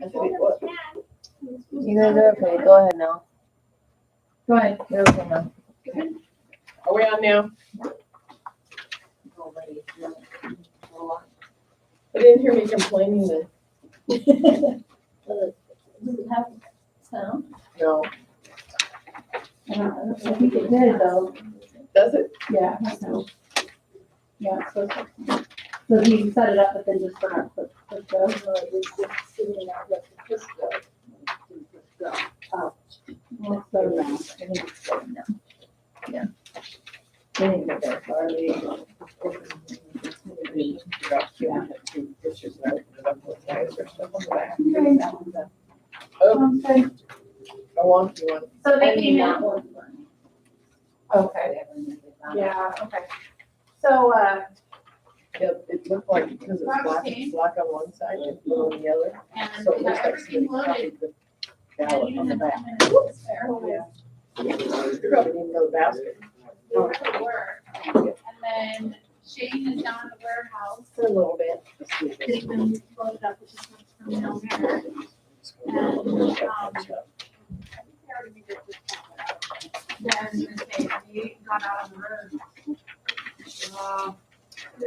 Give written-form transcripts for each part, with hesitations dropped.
I said, what? You guys are okay. Go ahead now. Go ahead. You're okay now. Are we on now? I didn't hear me complaining then. Does it have sound? No. I think it did though. Does it? Yeah, I know. Yeah, so he set it up, but then just forgot to put the. Well, so now, I think it's going now. Yeah. I think that they're sorry. Oh, a wonky one. So they came in. Okay, yeah, okay. So, Yeah, it looked like, because it's black on one side and blue on the other, And so it we got looks like everything somebody loaded. copied the ballot on the back. Whoops, there. You probably didn't know the basket. We were at work. And then Shane is down at the warehouse. For a little bit. Getting them loaded up, which is from down there. And, then they have you gone out on the road.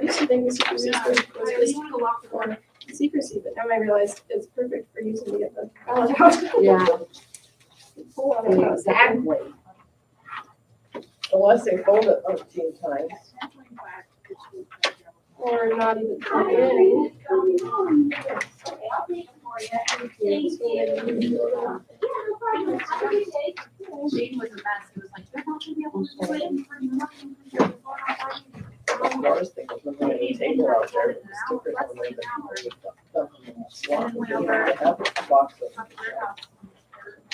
I used to think the secrecy Yeah, was I really want to lock the door. secrecy, but now I realize it's perfect for using to get the ballot out. Yeah, Pull out of the house. exactly. Unless they fold it 13 times. Or not even plug it in. Shane was a mess. It was like, they're not gonna be able to do it for you. I was thinking of putting a table out there with the stickers on there. But I have a box of,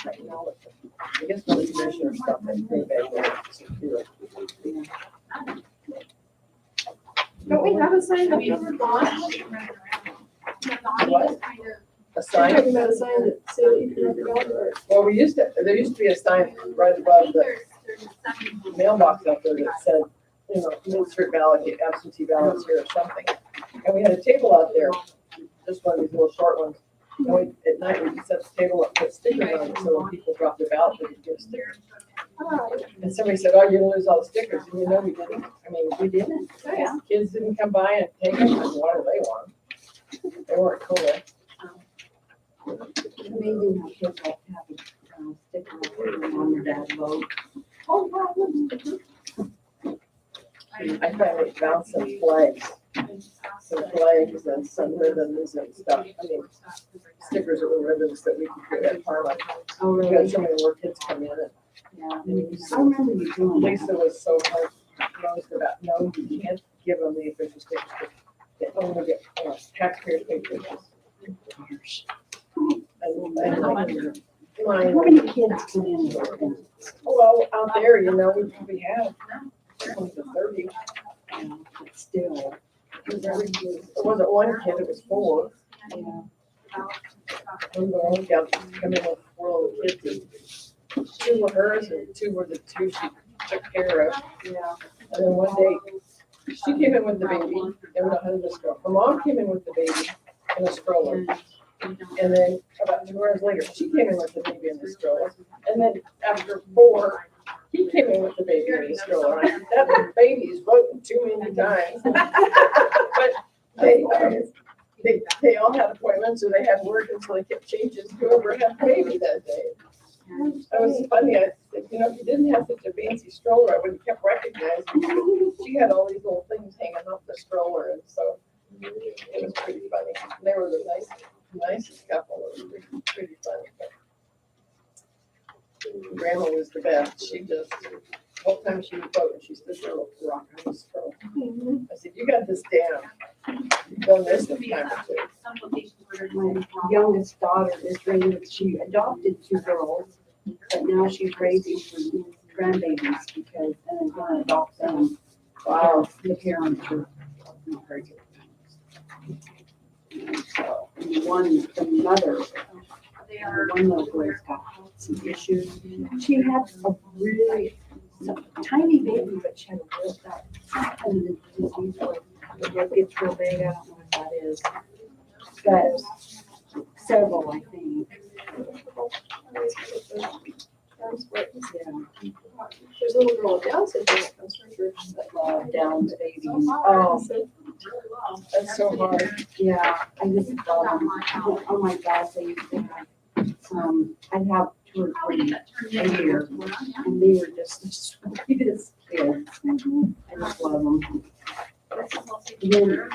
I guess when the commissioner stuff, they think they will secure it. Don't we have a sign I up mean, there? What? A You're sign? talking about a sign that say that you can have your ballot or. Well, there used to be a sign right above the mailbox out there that said, you know, insert ballot, get absentee ballots here or something. And we had a table out there, just one of these little short ones. And we, at night, we set the table up, put stickers on it, so when people drop their ballot, they could get a sticker. And somebody said, oh, you're gonna lose all the stickers, and you know, we didn't. I mean, we didn't. Yeah. Kids didn't come by and take them, and why do they want them? They weren't cool. Amazing how kids like have a sticker on their dad's vote. I finally found some flags and some ribbons and stuff. I mean, stickers that were ribbons that we could put at Parma. Oh, We had so many more kids come in, Yeah. and I remember you doing that. Lisa was so hard nosed about, no, you can't give them the official stickers. They only get taxpayers' pay pictures. And How mine, many kids come in there? well, out there, you know, we probably have 20 to 30. But still, There wasn't one kid, it was 4. yeah. And the one gal come in with 4 little kids. And 2 were hers and 2 were the 2 she took care of. Yeah. And then one day, she came in with the baby. They were not having this girl. Her mom came in with the baby in a stroller. And then about 2 hours later, she came in with the baby in the stroller. And then after 4, he came in with the baby in the stroller. I said, that baby is voting too many times. But they all had appointments or they had work, and so they kept changing whoever had the baby that day. That was funny. I said, you know, if you didn't have such a fancy stroller, I would have kept recognizing you. She had all these little things hanging off the stroller, and so it was pretty funny. They were the nicest couple. It was pretty funny. But Grandma was the best. She just, whole time she was voting, she stood there rocking the stroller. I said, you got this down. You've done this a time or two. My youngest daughter is raising, she adopted 2 girls, but now she's raising her grandbabies because then I'm gonna adopt them. Wow, the parents are not very good. So, the mother, one little girl's got some issues. She had a really tiny baby, but she had a real disease where the blood gets real big. I don't know what that is. But several, I think. little girl with Down syndrome that comes from church. Down's babies. Oh, that's so hard. Yeah, I just love them. Oh my gosh, they used to have, I'd have 2 or 3 a year, and they were just the sweetest kids. I just love them. Then,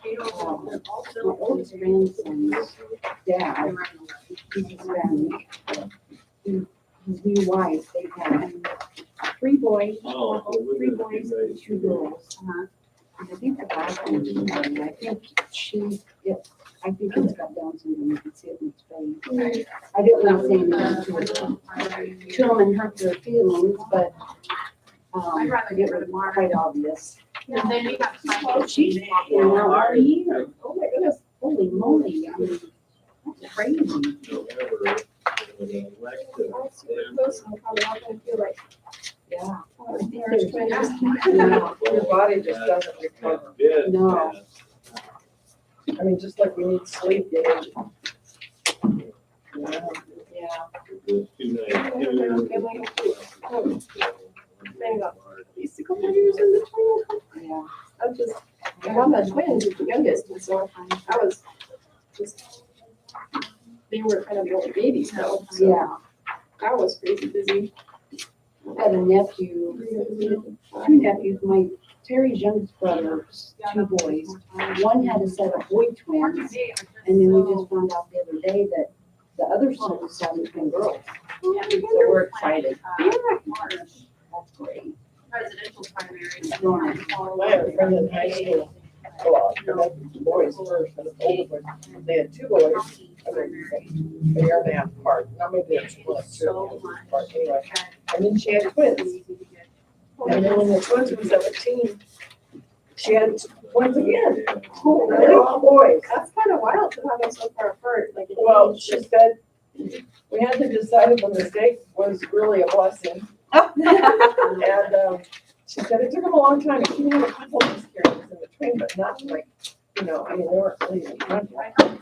my oldest grandson's dad, he's Hispanic. His new wife, they had 3 boys, 3 boys and 2 girls. And I think the last one was married. I think it's got Down syndrome. You can see it in its face. I didn't want to say anything to them and hurt their feelings, but it was quite obvious. She's walking around all year. Oh my goodness, holy moly, I mean, that's crazy. Those are probably not gonna feel like, Yeah. there's twins. Your body just doesn't recover. No. I mean, just like we need sleep, you need. Yeah. Maybe at least a couple of years in between. Yeah. I just, my mom had twins, the youngest, and so I was just, they were kind of the only babies though, so Yeah. I was crazy busy. I had a nephew, 2 nephews. Terry's youngest brother's 2 boys. One had a set of boy twins, and then we just found out the other day that the other son was having twin girls. So we're excited. That's great. Presidential primary. I had a friend in high school, well, the boys first, and the older boys, they had 2 boys, I mean, a year and a half apart, now maybe they're split 2 years apart, anyway. And then she had twins, and then when the twins were 17, she had twins again. Oh, And they're all boys. That's kind of wild to have them so far apart, like. in Well, age. she said, we had to decide if a mistake was really a blessing. And she said it took them a long time. She had a couple of miscarriages in between, but not like, I mean, they weren't really in contact. Got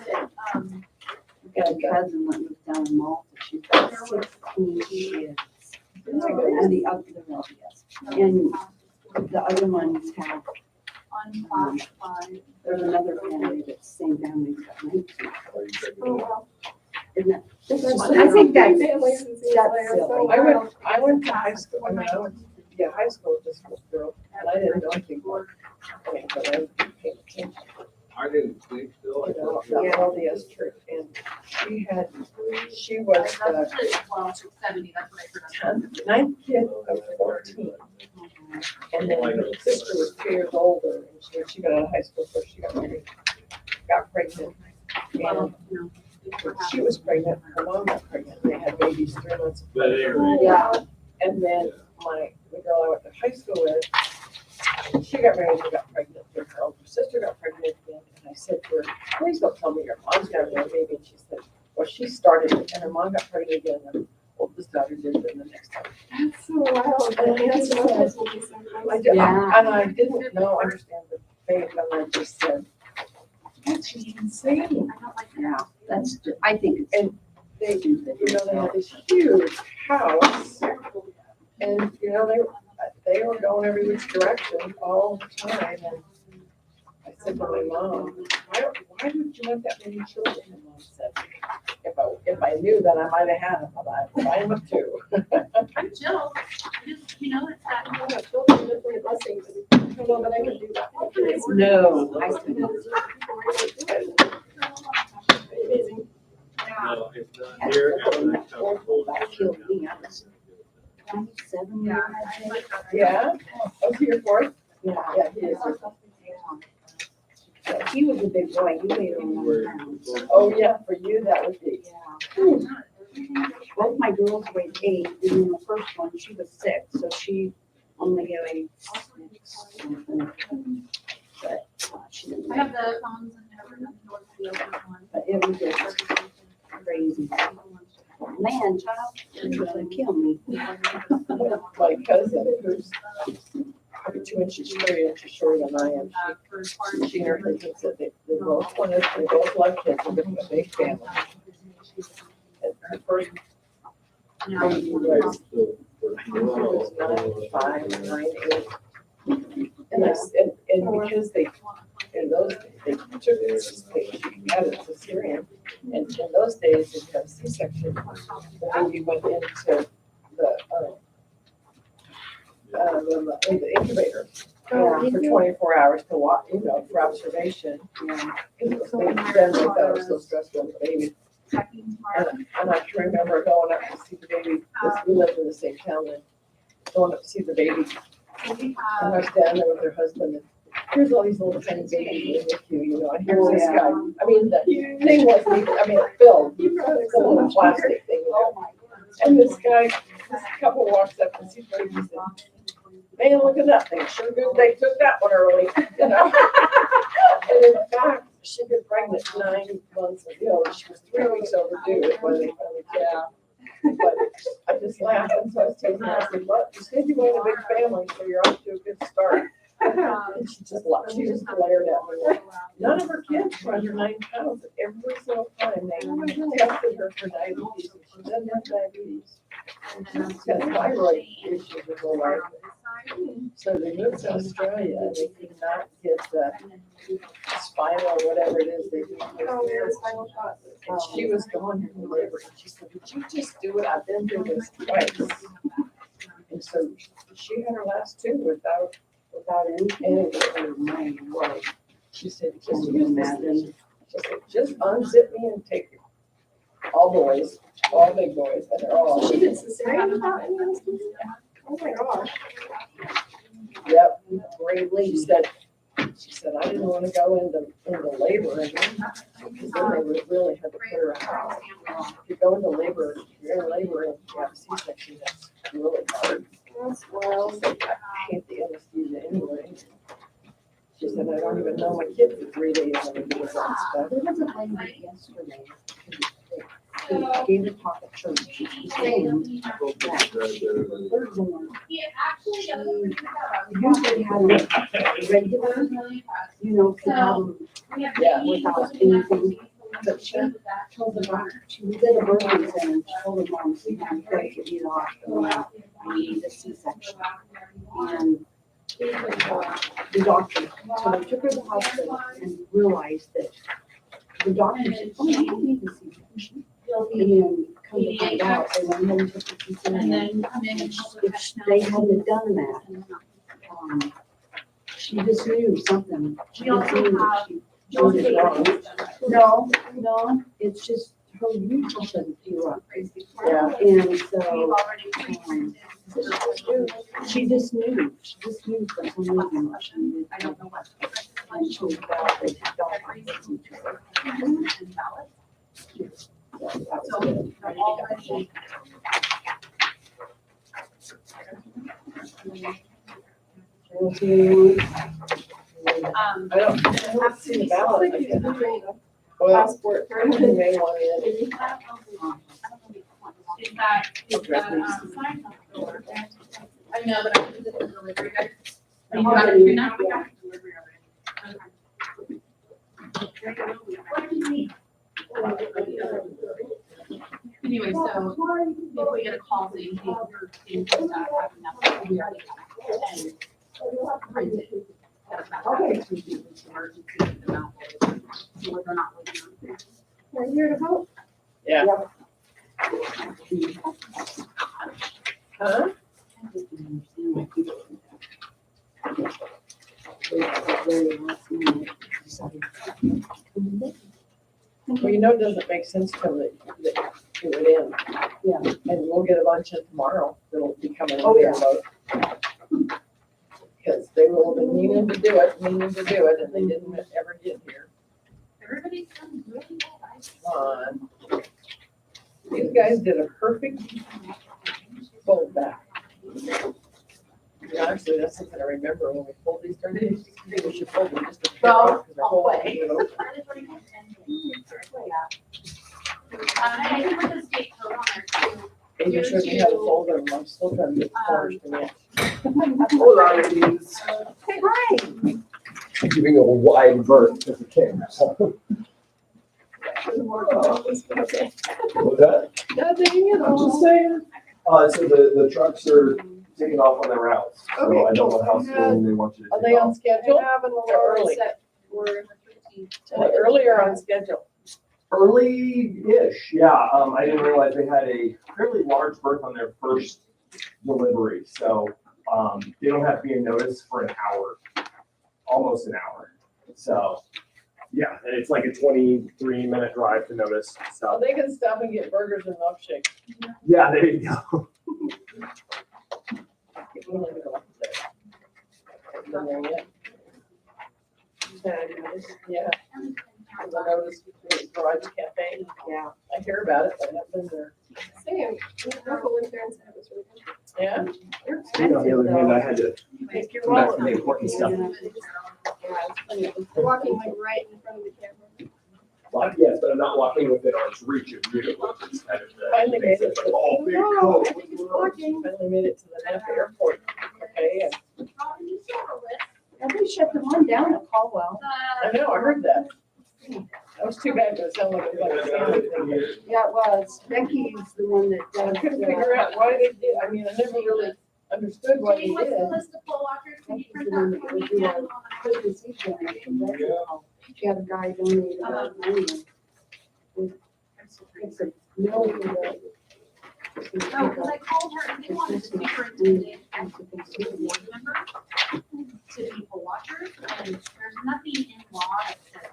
a cousin that lives down in Malta. She's got 16 kids. And the other, and the other ones have, there's another family that's the same family, got 19. Oh, wow. Isn't that? I think that's silly. I went to high school, I went to high school with this girl, and I didn't know anything about it. But I paid attention, I didn't think so. I thought the LDS church, and she was the 70, that's what I heard. 9th kid of 14. And then her sister was 2 years older, and when she got out of high school, first she got married, got pregnant. And she was pregnant, her mom got pregnant, they had babies 3 months. But anyway. Yeah. And then the girl I went to high school with, she got married and got pregnant, her older sister got pregnant again, and I said to her, please don't tell me your mom's got a baby, and she said, well, she started it, and her mom got pregnant again, and oldest daughter did it the next time. That's so wild. I mean, that's what kids will be sometimes. Yeah. And I didn't understand the faith, and I just said, that's just insane. Yeah, that's, I think it's. And they, they had this huge house, and, they were going every which direction all the time, and I said to my mom, why would you want that many children? And mom said, if I knew, then I might have had them, but I find them too. I'm Jill. It's that. I don't know, children are definitely a blessing, but I don't know that I could do that. No, I couldn't. Amazing. No, it's not here. And that's how it's supposed That to killed be. me. I was 27 Yeah. years old. Yeah? Oh, so you're 4th? Yeah. Yeah, he is. Yeah, he was a big boy. He weighed over 100 pounds. Oh, yeah, for you, that would be. Yeah. Both my girls weighed 8, and then the first one, she was 6, so she only weighed 6 something. But she didn't I have weigh. the phones and everything. The other one. But it was just crazy. Man, child, it's gonna kill me. My cousin, who's probably 2 inches, 3 inches shorter than I am, she and her husband said they both wanted, they both love kids, they're a big family. And her first baby was was 9, 5, 9, 8. And because they, in those, they took this, they had a cesarean, and in those days, if you had a C-section, the baby went into in the incubator for 24 hours to watch, for observation. Then they thought it was so stressful with the baby. And I can remember going up to see the baby, because we lived in the same town, and going up to see the baby. And I was down there with her husband, and here's all these little tiny babies with you, and here's this guy. I mean, the thing wasn't even, film, the little plastic thing, And this couple walks up and sees the baby and said, man, look at that thing, sure good they took that one early, And in fact, she'd been pregnant 9 months ago, she was 3 weeks overdue when they finally did. But I just laughed, and so I was telling her, I said, look, you said you want a big family, so you're off to a good start. And she just laughed, she just glared at me. None of her kids were under 9 pounds, and every single time they tested her for diabetes, and she doesn't have diabetes. And she's got thyroid issues with her life. So they moved to Australia, and they could not get the spinal, whatever it is they do. And she was going into labor, and she said, would you just do it? I've been through this twice. And so she had her last 2 without any. She said, just use this. She said, just unzip me and take it. All boys, all big boys, and they're all. She did cesarean without any anesthesia? Oh my gosh. Yep, bravely. She said, I didn't want to go into labor again, because then they would really have to put her out. If you go into labor, if you're in labor and you have a C-section, that's really hard. That's wild. I hate the anesthesia anyway. She said, I don't even know my kid for 3 days when I do this stuff. There was a lady yesterday, who gave a talk at church, she was saying that third one, usually had a regular, could have them without anything. But she told the doctor, she was at a birthing center, and she told the mom, she had to get it off, I need a C-section. And the doctor, so they took her to the hospital and realized that the doctor said, oh, you don't need a C-section. And then come to find out, they went home and took the C-section. If they hadn't done that, she just knew something. She just knew that she did wrong. No, it's just her usual doesn't feel right. Yeah. And so, she just knew for some reason she needed I don't know what. and she felt that the doctor listened to her. That was So, good. already. I don't see the ballot. Well, Passport. you may want it. Is that, sign on the door? I know, but I did the delivery guy. You got it, you're not, we got the delivery already. Anyway, so if we get a call saying, hey, you're in just have enough, we already have it. And print it. Okay. So we're not looking on there. We're here to help. Yeah. Huh? Well, it doesn't make sense to them that do it in. Yeah. And we'll get a bunch of tomorrow that'll be coming in Oh, here yeah. vote. Because they will have been meaning to do it, and they didn't ever get here. Everybody's done really well. Come on. These guys did a perfect fold back. Yeah, actually, that's something I remember when we pulled these turkeys. We should fold them just a bit because they're holding it open. I can put the state code on there too. And you showed me how to fold them. I'm still trying to get the corners to match. Hola, ladies. Hey, hi. Giving a wide berth to the camera. More calls. Okay. What's that? Nothing, I'm just saying. So the trucks are taking off on their routes, so Okay, I don't know how cool. soon they want you to Are take they on off. schedule? I have an They're alarm early. set for Earlier on schedule. Early-ish, yeah. I didn't realize they had a fairly large berth on their first delivery, so, they don't have to be in notice for an hour, almost an hour. So, yeah, and it's like a 23-minute drive to notice, So so, they can stop and get burgers and milkshakes. yeah, there you go. We'll leave it up there. Been there yet? Yeah. The notice, Garage Cafe. Yeah. I hear about it, but I haven't been there. Same. Local went there and said it was really good. Yeah? They're And on the other hand, I had to Take your come back from wallet. the important stuff. Yeah, it's funny. They're walking like right in front of the camera. Like, yes, but I'm not walking within arm's reach of you, which is kind of the. Finally made it. Oh, big No, coat. I think it's walking. Finally made it to the Napa airport. Okay, and And they shut the one down at Caldwell. I know, I heard that. That was too bad, but it sounded like it was like a scam thing. Yeah, it was. Becky's the one that I does. couldn't figure out why they did, I mean, I never really understood why they What's the did. list of poll watchers? Can you Becky's print the one that that for would me do again? our Christmas Eve donation. She had a guy donate about money. It's a million dollars. Oh, because I called her and they wanted the superintendent and the board member to be poll watchers, and there's nothing in law that says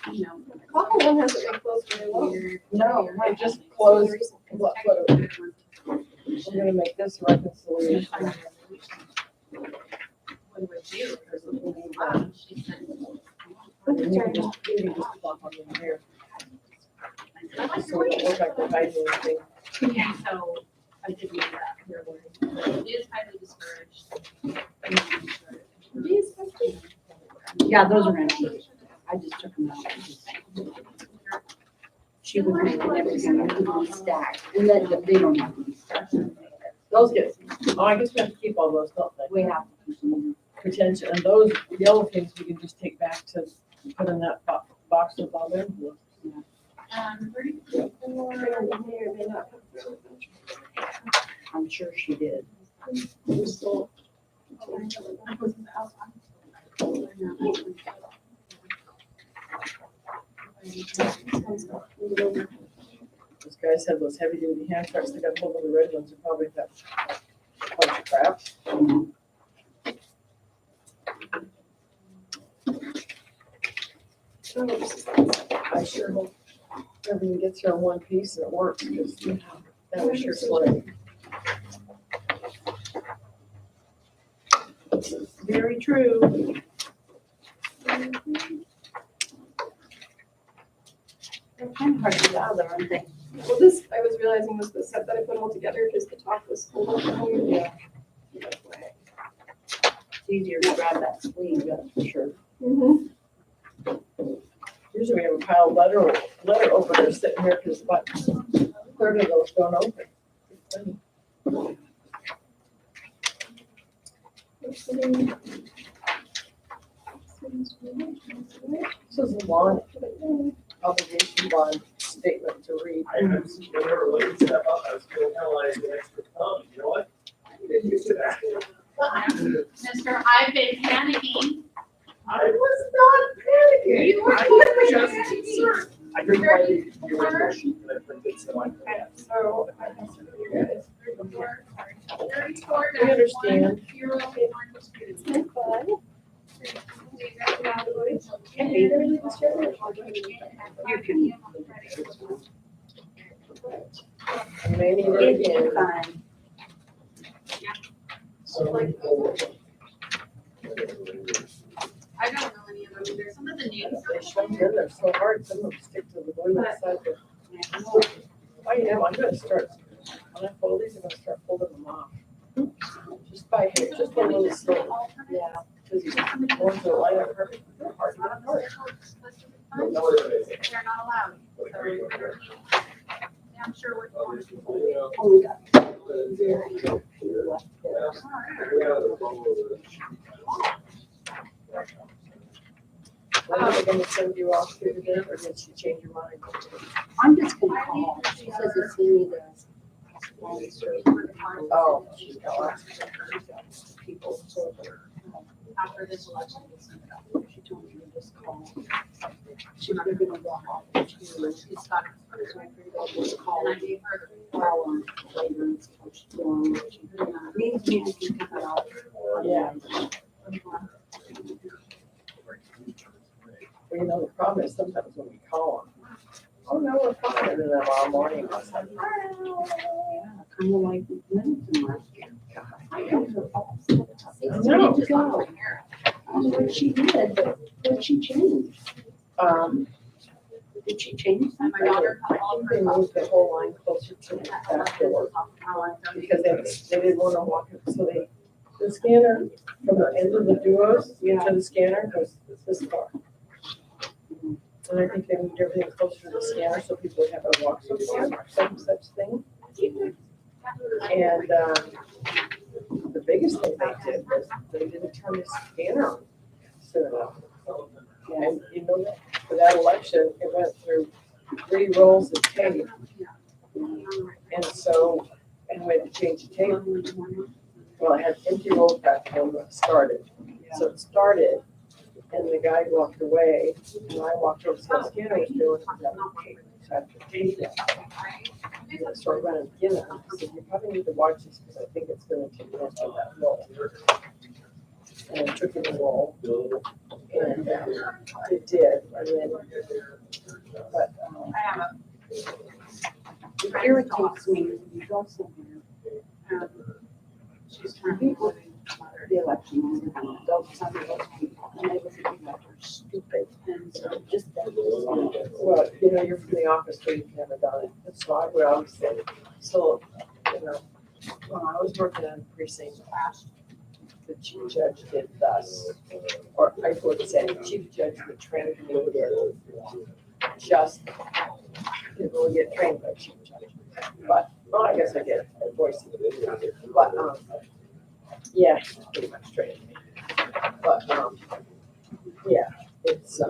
they, you know. Coffee one hasn't been closed very long. No, it just closed. What, we're gonna make this reconciliation. What do we do? Because we need that. She said, You can just plop on in here. I like So your it don't look like we're hiding anything. Yeah, so I did read that. It is highly discouraged. Geez, that's cute. Yeah, those are empty. I just took them out. She would make everything, it would be stacked, and then they don't have to be stacked. Those get, oh, I guess we have to keep all those, don't they? We have to keep them. Retention, and those yellow things we can just take back to put in that box with all them. 34. May or may not come through. I'm sure she did. We're still- Those guys have those heavy duty hand trucks, they got hold of the red ones, and probably got a bunch of crap. I sure hope everything gets here in one piece and it works, because that was sure slick. Very true. They're kind of hard to get out of there, aren't they? Well, this, I was realizing was the set that I put all together because the top was full of them. Yeah. It's easier to grab that sleeve, that's for sure. Mhm. Usually we have a pile of letter openers sitting here, because about a third of those don't open. This is a bond, obligation bond statement to read. I was, whenever looking step up, I was feeling kind of like an extra thumb, you know what? I didn't used to that. Mister, I've been panicking. I was not panicking. You were I was panicking. just concerned. I couldn't find the original sheet that I printed, so I. So, I can send you guys. 34. We understand. You're Okay, fine. I hate everything this year. You can. I may need it It's again. fine. So like. I don't know any of them either. Some of the names. They shove them in there so hard, some of them stick to the glue inside the. I am, I'm gonna start, when I fold these, I'm gonna start folding them off. Just by hand, just a little slow. Yeah. Because these ones that line up perfect, they're hard to get apart. They're not allowed. So, yeah, I'm sure we're. Oh, we got very few left there. When are they gonna send you off here today, or did she change your mind? I'm just gonna call. She says as soon as Oh, she's got lots of people told her, After this election. she told me to just call. She was gonna walk off the two, It's got. so I figured I'll just call And I gave her the. call on later and see how she's doing. Means me, I can cut it out. Yeah. Well, you know, the problem is sometimes when we call them, oh, no, we're fine, and then tomorrow morning, it's like, Kind of like Livingston last year. I got her all set up. I Ready know. to go. I don't know what she did, but what she changed? Did she change And something? my daughter I called think they her. moved the whole line closer to the back door, because they didn't want to walk it, so the scanner, from the end of the duos to the scanner goes this far. And I think they moved everything closer to the scanner, so people would have to walk so far, some such thing. And, the biggest thing they did was they didn't turn the scanner on soon enough. And you know, that for that election, it went through 3 rolls of tape. And so, and we had to change the tape. Well, I had empty rolls back when it started. So it started, and the guy walked away, and I walked over to the scanner was doing it. So I had to tape it. And I started running again. I said, you probably need to watch this, because I think it's gonna take most of that roll. And I took it a roll, and it did, and then, but, I have a. It irritates me when you go somewhere. She's trying to. The election, don't some of those people, and they look at you like you're stupid, and so just that. well, you know, you're from the office where you've never done it. That's why I would always say, so, you know, when I was working on precinct, the chief judge did thus, or I would say, the chief judge would train me did just, didn't really get trained by chief judge. But, well, I guess I did, at Boise. But, yeah, pretty much trained me. But, yeah, it's,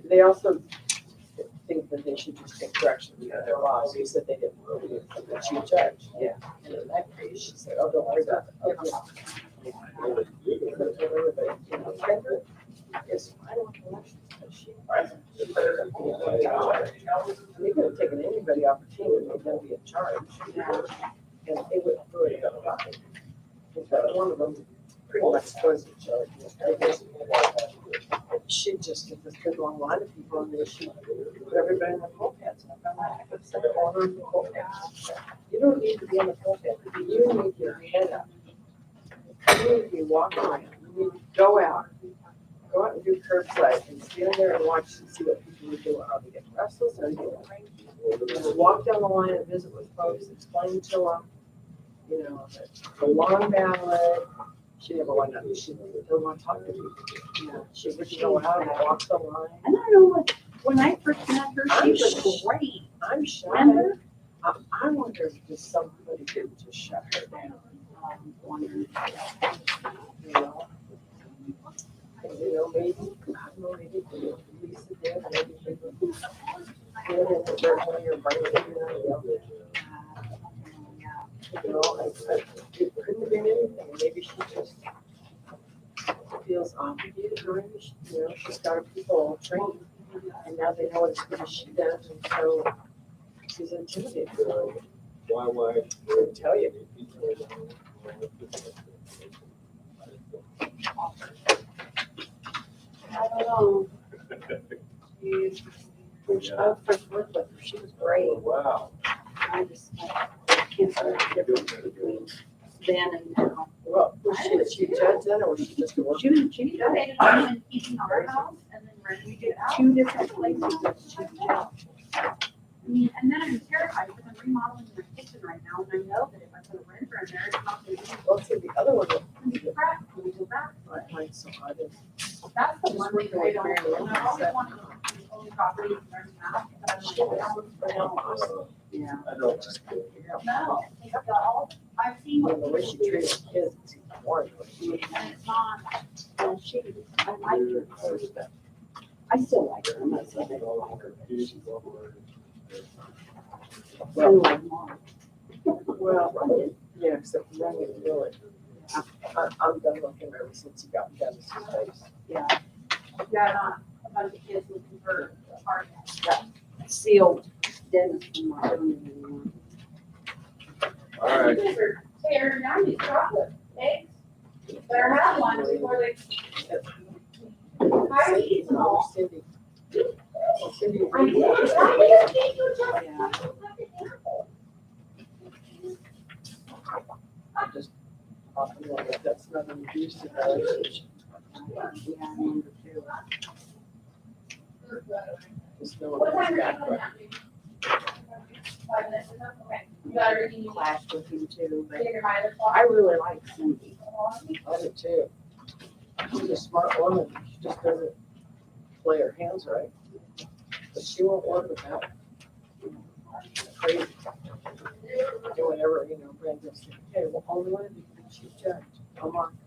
they also think that they should just take direction from their laws. He said they didn't really get from the chief judge. Yeah. And in that case, she said, oh, don't worry about it. Oh, yeah. Everybody, you know, Kendra is fine with elections, but she. They could have taken anybody opportunity, they're gonna be in charge. And they wouldn't really have about it. In fact, one of them pretty much was in charge. She just get this big long line of people, and then she put everybody in the poll pads. It's the corner of the poll pads. You don't need to be in the poll pad, you need your head up. You need to be walking around, you need to go out and do curbside, and stand there and watch and see what people are doing. Are they getting restless, are they getting walk down the line and visit with folks, explain to them, you know, the long ballot. She never went up, she didn't want to talk to people. You know, she would go out and walk the line. And I don't know what, when I first met her, she was great. I'm shy. Remember? I wonder if just somebody didn't just shut her down. Wondering. You know? And, you know, maybe, I don't know, maybe Lisa did, maybe they would. Get in the dirt when you're bringing it, you know, it couldn't have been anything, maybe she just feels obligated, or maybe she, you know, she's got her people trained, and now they know what she does, and so she's intimidated. Why? I couldn't tell you. I don't know. When I first worked with her, she was great. Wow. I just can't tell the difference between then and now. Well, was she a chief judge then, or was she just a worker? She was a chief We judge. donated on and keeping our house and then renting it out. 2 different places as chief judge. I mean, and then I'm terrified because I'm remodeling my kitchen right now, and I know that if I put a renter in there, it's not gonna be, Well, see, the other one, crap when we go back. mine's so hard. That's the one thing I don't, and I always want to own property and rent them out, but I'm like, Yeah. I don't. no, it's got all, I've seen The what way she treated kids, it's even more. and it's not, Well, I liked her at first, but I still like her. I'm not saying I don't like her, but she's Well, Well, yeah, except running really. I'm done looking ever since he got Dennis's face. yeah, Got a bunch of kids looking for a party. sealed Dennis from my room. All right. You guys are tearing down these chocolate eggs. Better have one before they. I eat them all. Cindy. Cindy. I did. I did. You just. Yeah. I just often wonder if that's not an abusive relationship. Yeah, number two. Just knowing What his time are you background. coming out? 5 minutes enough? Okay. You got everything you need? Clash with him too, but Take your mileage clock. I really like Cindy. I do too. She's a smart woman. She just doesn't play her hands right. But she won't work without. Crazy. Do whatever, Brenda said, okay, well, only one of you can she's judged. Come on.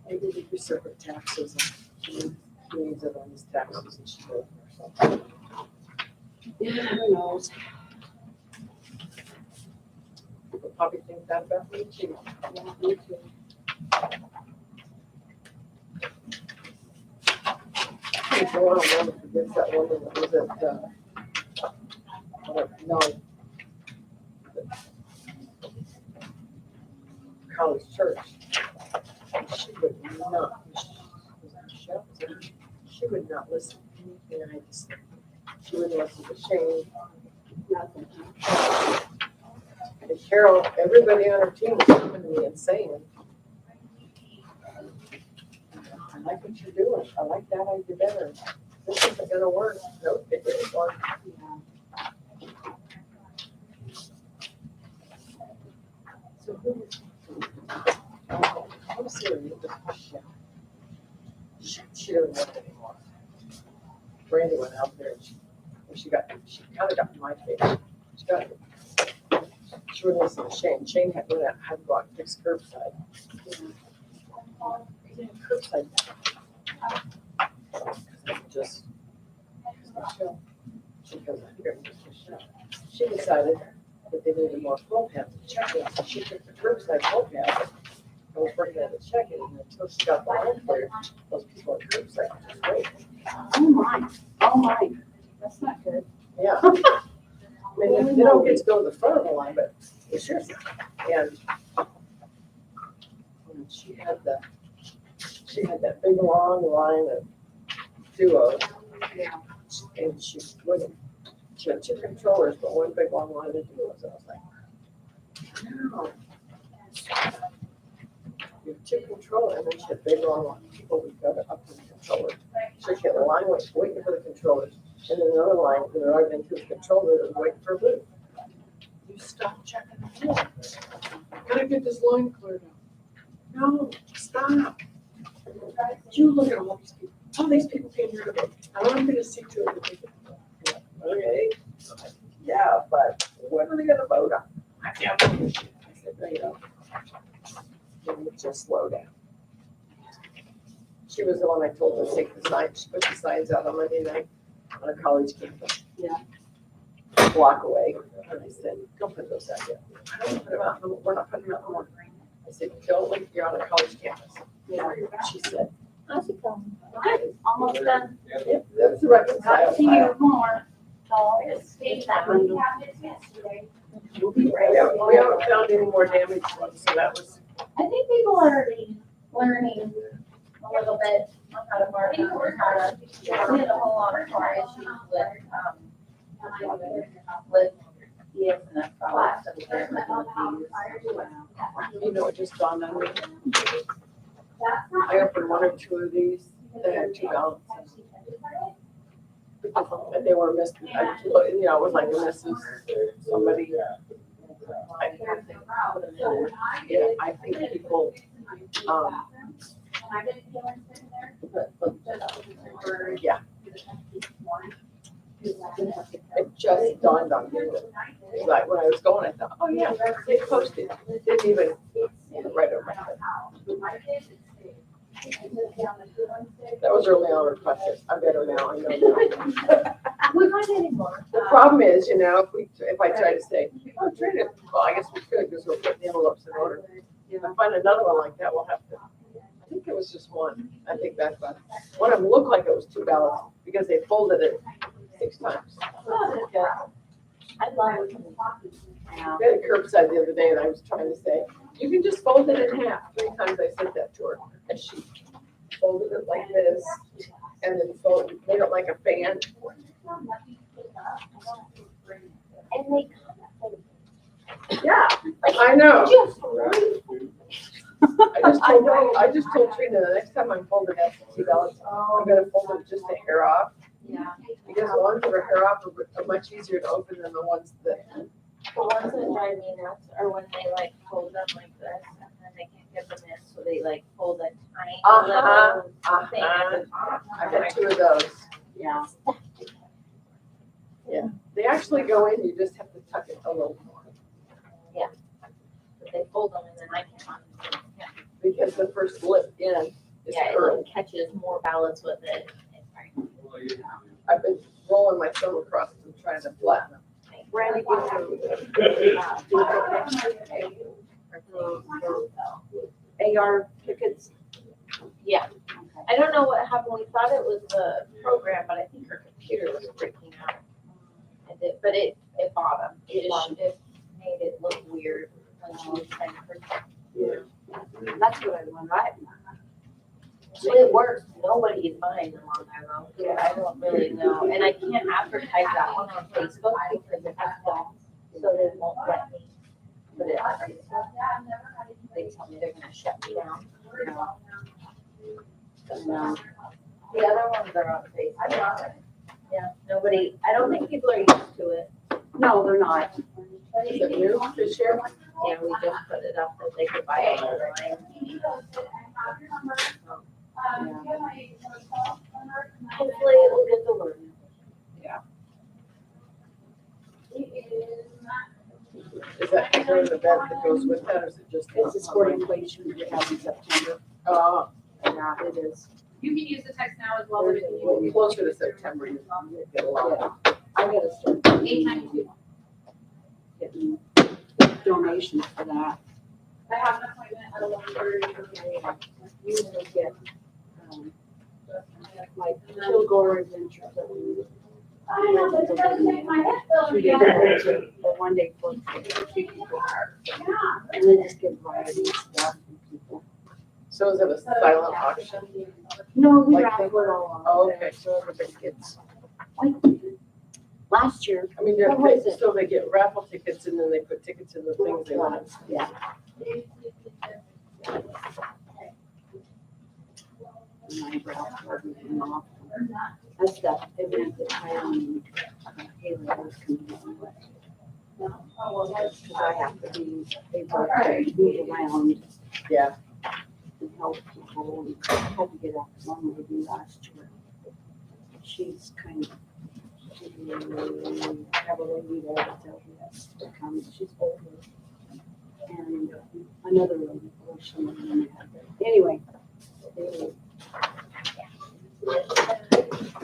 Maybe we do separate taxes and he needs it on his taxes and she doesn't or something. Yeah, who knows? People probably think that about me too. Yeah, me too. I don't want to forget that woman that was at, no. College church. She would not, she would not listen to anything I had to say. She wouldn't listen to Shane, Nothing. and Carol, everybody on her team was coming to me and saying, I like what you're doing. I like that idea better. This isn't gonna work. Nope, it didn't work. Yeah. So who is? Oh, I want to see her name. She doesn't work anymore. Brandy went out there and she kind of got in my face. She wouldn't listen to Shane. Shane had to go out and fix curbside. Yeah, curbside. Just, Michelle, she goes, here, Michelle. She decided that they needed more flow pads to check it, so she took the curbside flow pads and was working at the check-in, and until she got the line cleared, those people at curbside were just waiting. Oh my, oh my, that's not good. Yeah. I mean, they don't get to go to the front of the line, but they sure. And she had that big long line of duos. Yeah. And she had two controllers, but one big long line of duos. I was like, no. You have two controllers, and then she had big long line. People would go up to the controller. So she had a line waiting for the controllers, and then another line that had already been through the controller that was waiting for a boot. You stop checking the boot. Gotta get this line cleared out. No, stop. You look at all these people. All these people came here today. I'm gonna see to it. Okay. Yeah, but what are they gonna vote on? I can't vote. I said, you just slow down. She was the one I told to take the signs. She put the signs out on Monday night on a college campus. Yeah. A block away. And I said, don't put those out yet. I don't put them out. We're not putting them out no more. I said, don't wait, you're on a college campus. Yeah. She said, How's it going? Almost done. yep, that's the reconcile. See you more. So it's stayed that one cabinets yesterday. Yeah, we haven't found any more damaged ones, so that was, I think people are learning a little bit on how to mark them, how to, we had a whole lot of car issues with ESNF products that they're you know, it just dawned on me. I opened one or two of these, they had two ballots. And they were missed, it was like a Mrs. somebody. I think people, yeah. It just dawned on me. Like when I was going, I thought, oh yeah, they posted, didn't even write it right. That was was early on requested. I'm better now, I know now. We find any more. The problem is, if I try to say, oh, trade it, well, I guess we could, because we're putting the envelopes in order. If I find another one like that, we'll have to, I think it was just one, I think that's one. One of them looked like it was 2 ballots, because they folded it 6 times. Yeah. I love it. Yeah. We had a curbside the other day, and I was trying to say, you can just fold it in half. 3 times I said that to her, and she folded it like this, and then made it like a fan. And they Yeah, I know. just I just told Trina, the next time I'm folding absentee ballots, I'm gonna fold it just a hair off. Yeah. Because the ones that are hair off are much easier to open than the ones that, The ones that drive me nuts are when they like fold them like this and then they can't get them in, so they like fold a tiny Uh-huh, little thing at the top. I had 2 of those. Yeah. They actually go in, you just have to tuck it a little more. But they fold them and then I can't. Because the first lip in is Yeah, curled. it catches more ballots with it. I've been rolling my thumb across and trying to flatten them. Randy gets AR tickets. Yeah, I don't know what happened. We thought it was the program, but I think her computer was freaking out. But it bottomed. It made it look weird when she was trying to print. That's what I want, right? Well, it works. Nobody is buying them on there though. I don't really know. And I can't advertise that one on Facebook because it has that, so they won't let me put it on Facebook. They tell me they're gonna shut me down. No. The other ones are on Facebook. Yeah, nobody, I don't think people are used to it. No, they're not. Is it new this year? Yeah, we just put it up that they could buy it online. Hopefully it will get the word. Is that during the event that goes with that, or is it just? It's a sporting place you have in September. Oh, Yeah, it is. You can use the text now as well, but if you well, use closer to September, you get a lot. I gotta start anytime you. getting donations for that. I have an appointment at 11:30. Usually get, like Kilgore Adventures. that we- I know, but it doesn't make my head feel 2 days good. later, or 1 day for 2 people. Yeah. And then just get variety of stuff from people. So is it a silent auction? No, we Like raffle it all Oh, off okay. there, so everybody gets. Last year, I mean, What was it? so they get raffle tickets and then they put tickets in the things they want. yeah. And I raffled everything off. That's the event that Haley was coming in with. Because I have to be able to move around. Yeah. And help people. And I had to get out one lady last year. She's kind of, I have a lady there that's out here that comes, she's older. And another lady, anyway.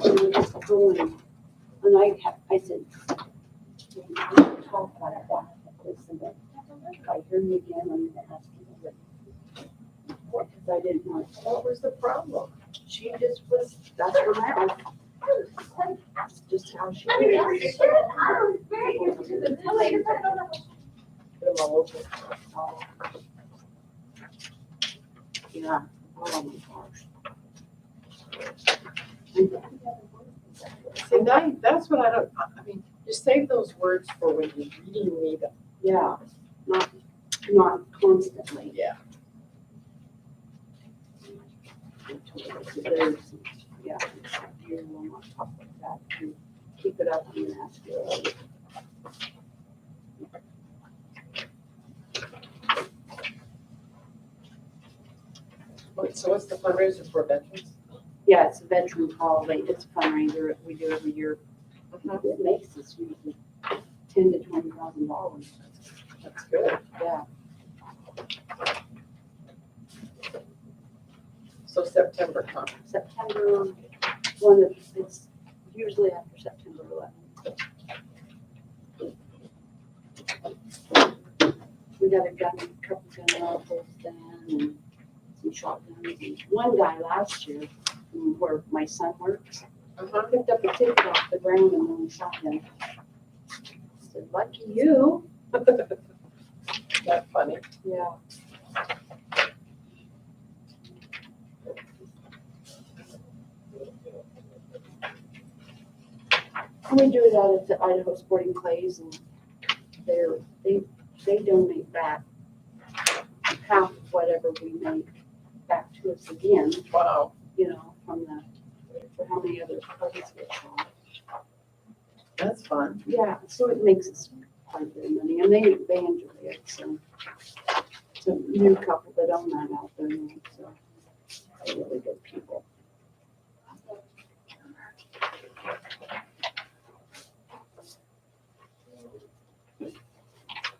And we just go in, and I said, "Don't talk like that." Listen, but if I hear you again, I'm gonna ask you to because I didn't know. What was the problem? She just was, that's her mouth. That's just how she Put is. them all over. Yeah. Oh my gosh. See, that's what I don't, I mean, you save those words for when you really need them. Yeah, not constantly. Yeah. Yeah, you will not talk like that. You keep it up and ask you. So what's the fundraiser for veterans? Yeah, it's a veteran holiday. It's a fundraiser we do every year. It makes us usually $10,000 to $20,000. That's good. Yeah. So September comes. September, one of, it's usually after September 11th. We got a couple gun rifles then, and some shotguns. And one guy last year, where my son works, picked up a ticket off the ground and then shot him. I said, lucky you. That's funny. Yeah. And we do it out at the Idaho Sporting Clays, and they donate back half of whatever we make back to us again, Wow. you know, from for how many other parties get shot. That's fun. Yeah, so it makes us quite a bit of money, and they enjoy it, so. It's a new couple that own that out there, now, so they're really good people.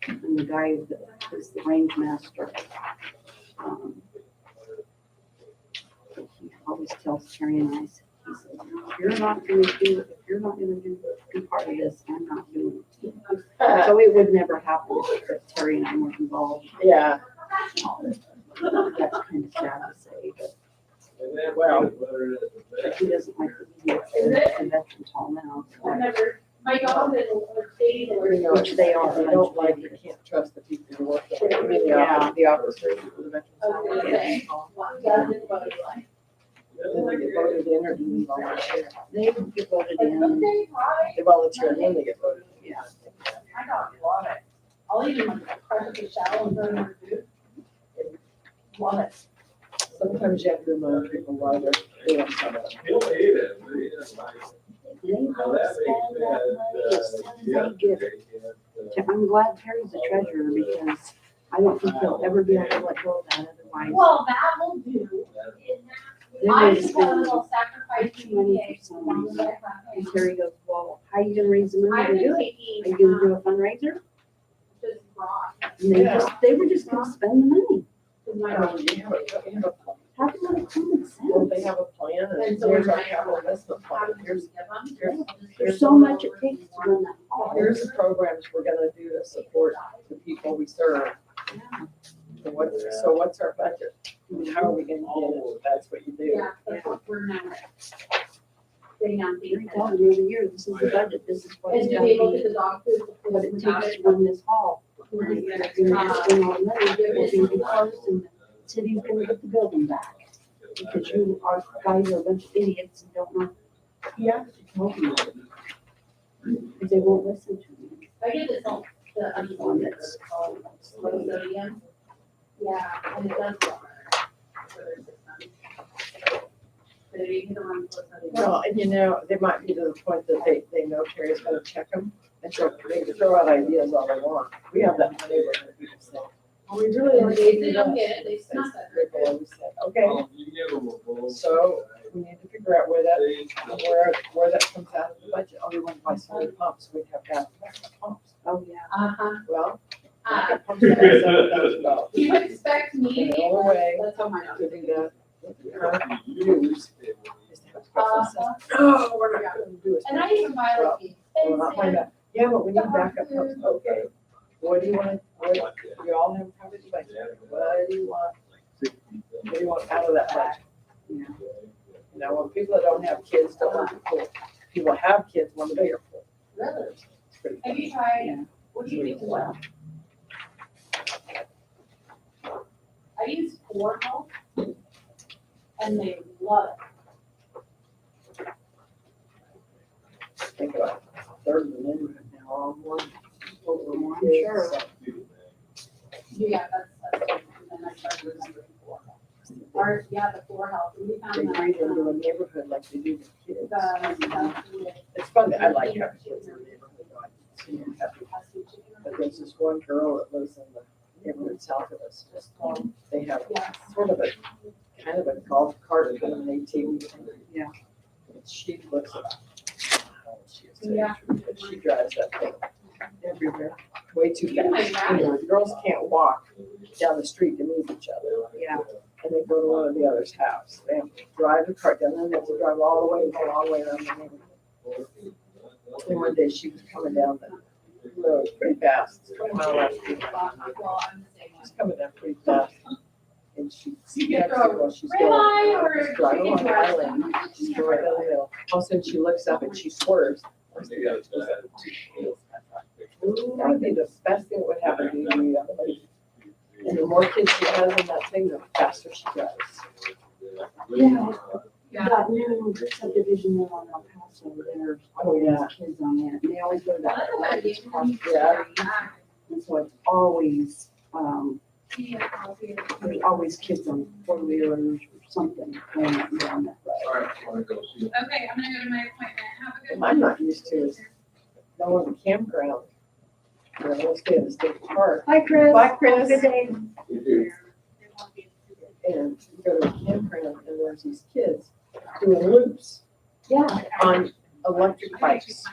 And the guy that is the range master, he always tells Terry and I, he says, if you're not gonna be part of this, I'm not doing it. So it would never happen if Terry and I weren't involved. Yeah. That's kind of sad to say, but Well, he doesn't like to be here for the veterans hall now. So. My dog is you know, Which they are. They don't like, you can't trust the people you work with. I mean, the officers, the veterans. Then they get voted in or do you volunteer? They get voted in. They volunteer and then they get voted in. Yeah. I got love it. I'll even like press the shower and burn her food. Love it. Sometimes you have to remind people why they're doing something. He'll hate it, but he doesn't like it. They will Now, that spend makes that money as soon as they get it. I'm glad Terry's the treasurer because I don't think he'll ever be able to let go of that otherwise. Well, that will do. They I would just have a spend little sacrifice too money for some reason. And Terry goes, well, how are you gonna raise the money I've to been do it? taking, Are you gonna do a fundraiser? just raw, And they were just gonna spend the money. because my I dog. mean, you have a, Have a little common well, they sense. have a plan and And so here's when our I capital investment plan. Here's, There's so much it takes to run that hall. here's the programs we're gonna do to support the people we serve. So what's our budget? How are we gonna get it? That's what you do. Yeah, that's what we're now. Getting on Every things. time, every year, this is the budget, this is what And it's do gonna they look at be, the dog food? what it takes to run this hall. You're gonna spend all the money, we're gonna be closed, and the city's gonna get the building back. Because you are, guys are a bunch of idiots and don't know. Yeah. Because they won't listen to me. I get this, the, One that's, low sodium. Yeah, and it does lower for their system. But if you can run low sodium. Well, and you know, they might be to the point that they know Terry's gonna check them, and so they can throw out ideas all they want. We have that in the neighborhood, people say, well, we really don't If need they don't that. get it, they snap it. They always say, okay, so we need to figure out where that comes out of the budget. Oh, we want to buy solar pumps, we have gas pumps. oh, yeah. Uh-huh. Well, Uh, pumps are $7,000. you expect me, And the only way that's how my dog to is. do that with the current use is to have special system. Oh, we're not gonna do it. And I even buy like the Well, not like that. Yeah, but we need backup pumps. Okay, what do you want, you all have covered budget. What do you want? What do you want out of that budget? Yeah. You know, when people that don't have kids don't want the pool. People have kids want the bigger pool. Really? It's pretty Have funny. you tried, Yeah. what do you think as well? I use 4 health and they love it. Think about it. Third of the neighborhood now, all one. I'm sure. Yeah, that's, and then I started remembering 4 health. Or, yeah, the 4 health, and we They found breed into a that, neighborhood like they do with kids. the, It's fun, I like having kids in the neighborhood, though. I see them happy. But there's this one girl that lives in the neighborhood south of us, just, they have yeah, sort of a, kind of a golf cart, kind of an ATV. Yeah. And she looks at, how old she is, Yeah. but she drives that thing everywhere, way too Even my fast. You know, girls can't walk down the street to meet each other. Yeah. and they go to one of the other's house. They have to drive the car down, then they have to drive all the way, go all the way around the neighborhood. And one day she was coming down the road pretty fast, 20 miles an hour. She's coming down pretty fast. And she texted while she's going, she's driving along the island, she's going right down the middle. All of a sudden she looks up and she swerves. That would be the best thing that would happen to you. And the more kids she has in that thing, the faster she drives. Yeah, that new subdivision there on El Paso, there's Oh, yeah. always kids on there, and they always go to that. Yeah. And so it's always, there's always kids on four-wheelers or something going up and down that road. All right, wanna go see. Okay, I'm gonna go to my appointment. Have a good What I'm not used to is go on the campground. You know, we'll stay in the state park. Hi, Chris. Bye, Chris. Good day. You do. And you go to the campground and there's these kids doing loops Yeah. on electric bikes.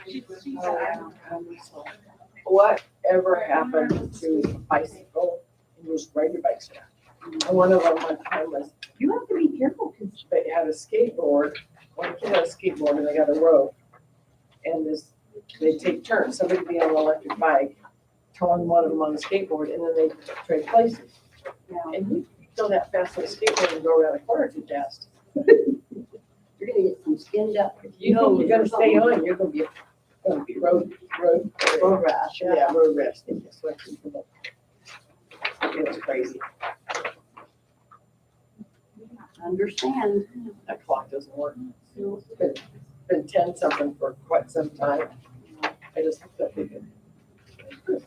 Whatever happened to a bicycle and just ride your bikes around? And one of them one time was, You have to be careful, because they had a skateboard, one kid had a skateboard and they got a rope. And they take turns, somebody be on an electric bike, towing one of them on the skateboard, and then they trade places. And you go that fast on a skateboard and go around a corner too fast. you're gonna get some skinned up. If you think you're gonna stay on, you're gonna be road rash. Yeah, road rash. They get sweaty from the- It was crazy. Understand. That clock doesn't work. It's been 10 something for quite some time. I just hooked up again. We're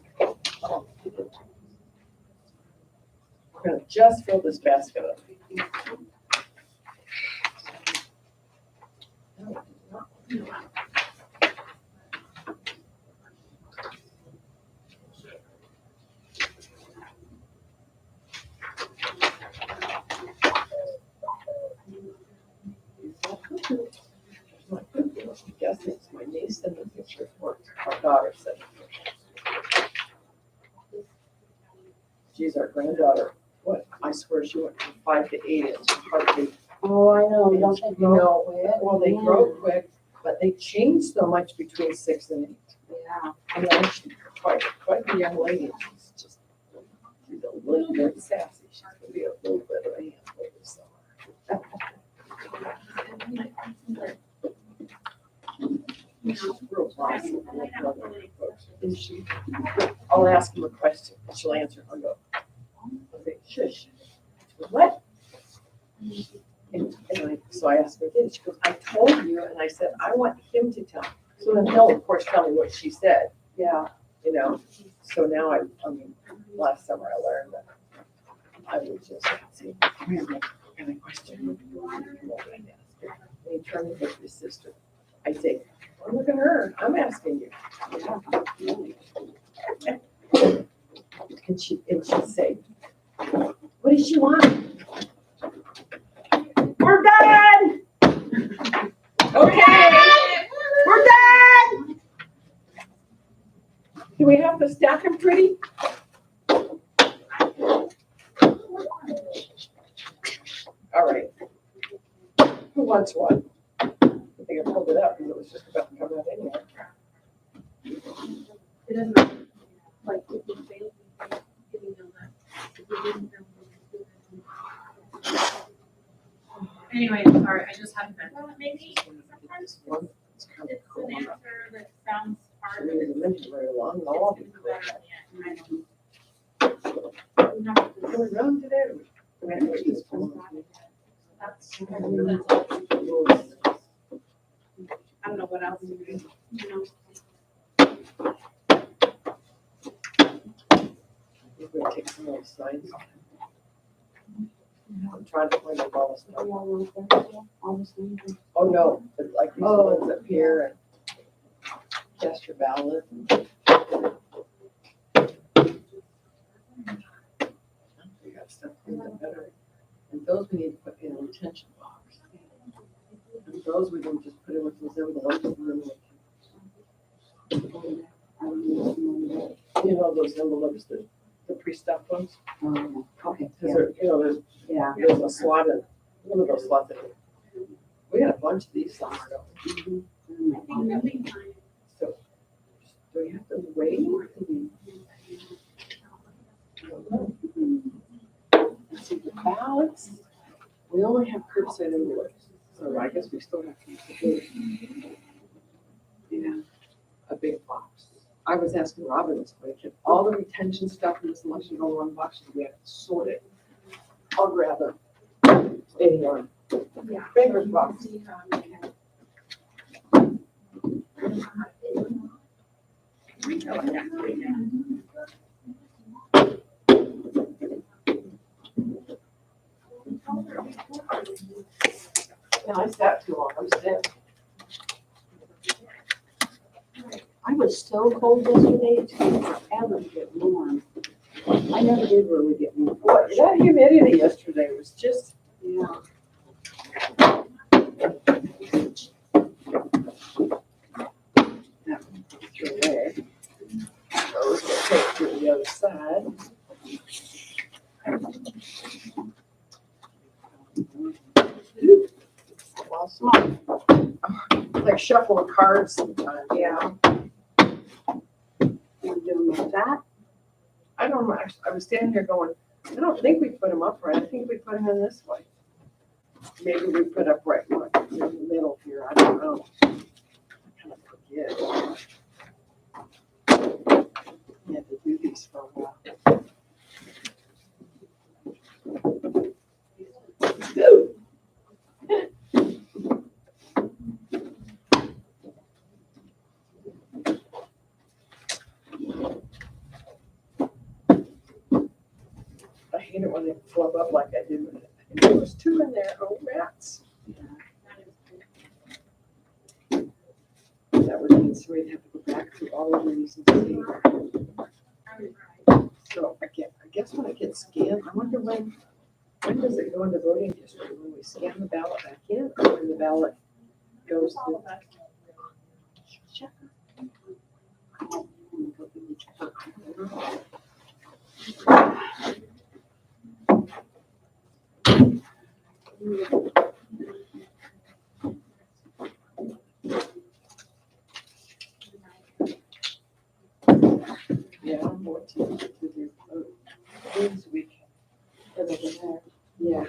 gonna just fill this basket up. I guess it's my niece and the picture for our daughter said. She's our granddaughter. What, I swear she went from 5 to 8 inch heartbeat. Oh, I know, don't they You grow know, quick? well, they grow quick, but they change so much between 6 and 8. Yeah. And then she's quite a young lady. She's a little bit sassy. She's gonna be a little bit of a handful this summer. She's real bossy. And I'll ask him a question, and she'll answer. I'll go, I'll say, shush. She goes, what? So I asked her again. She goes, I told you, and I said, I want him to tell me. So then he'll, of course, tell me what she said. Yeah. You know, so now I mean, last summer I learned that I would just say, really, can I question you? And he turned to look at his sister. I say, well, look at her, I'm asking you. And she'd say, what does she want? We're done! Okay, we're done! Do we have to stack them pretty? All right. Who wants one? I think I pulled it out because it was just about to come out anyway. It doesn't matter. Like, if you fail, you can know that. If you didn't fail, you can know. Anyway, sorry, I just haven't been. Maybe sometimes One, it's kind of it's cool. an answer that sounds I hard. mean, the minute very long, no, I'll be Can we run today? We have to wait this one. I don't know what else to do, you know. We're gonna take some more signs. I'm trying to find the ballot. Oh, no, it's like these ones up here and cast your ballot. We got stuff in the better. And those we need to put in a retention box. And those we can just put in with those envelopes and then we can, you know, those envelopes that the pre-stuffed ones. Okay, Cause there, you know, yeah. there's a slot in, one of those slots in it. We had a bunch of these summer though. So, do we have to wait? Let's see, the ballots, we only have curbside envelopes, so I guess we still have to. Yeah, a big box. I was asking Robin this question, all the retention stuff in this election go in one box, we have to sort it. I'll grab a bigger box. Yeah, I sat too long, I'm stiff. I was so cold yesterday, it took forever to get warm. I never did really get warm. Boy, that humidity yesterday was just, Yeah. that one threw away. So we're gonna take it to the other side. Well, small. Like shuffling cards sometimes. Yeah. You're doing with that? I don't know, actually, I was standing here going, I don't think we put them upright, I think we put them in this way. Maybe we put upright one in the middle here, I don't know. I kind of forget. We had to do these for a while. Go. I hate it when they flub up like I did with it. There was two in there, oh rats. That would mean so we'd have to go back through all of these and see. So I guess when it gets scanned, I wonder when does it go into voting district? When we scan the ballot back in or when the ballot goes to? Yeah, I'm more to do this week. Yeah.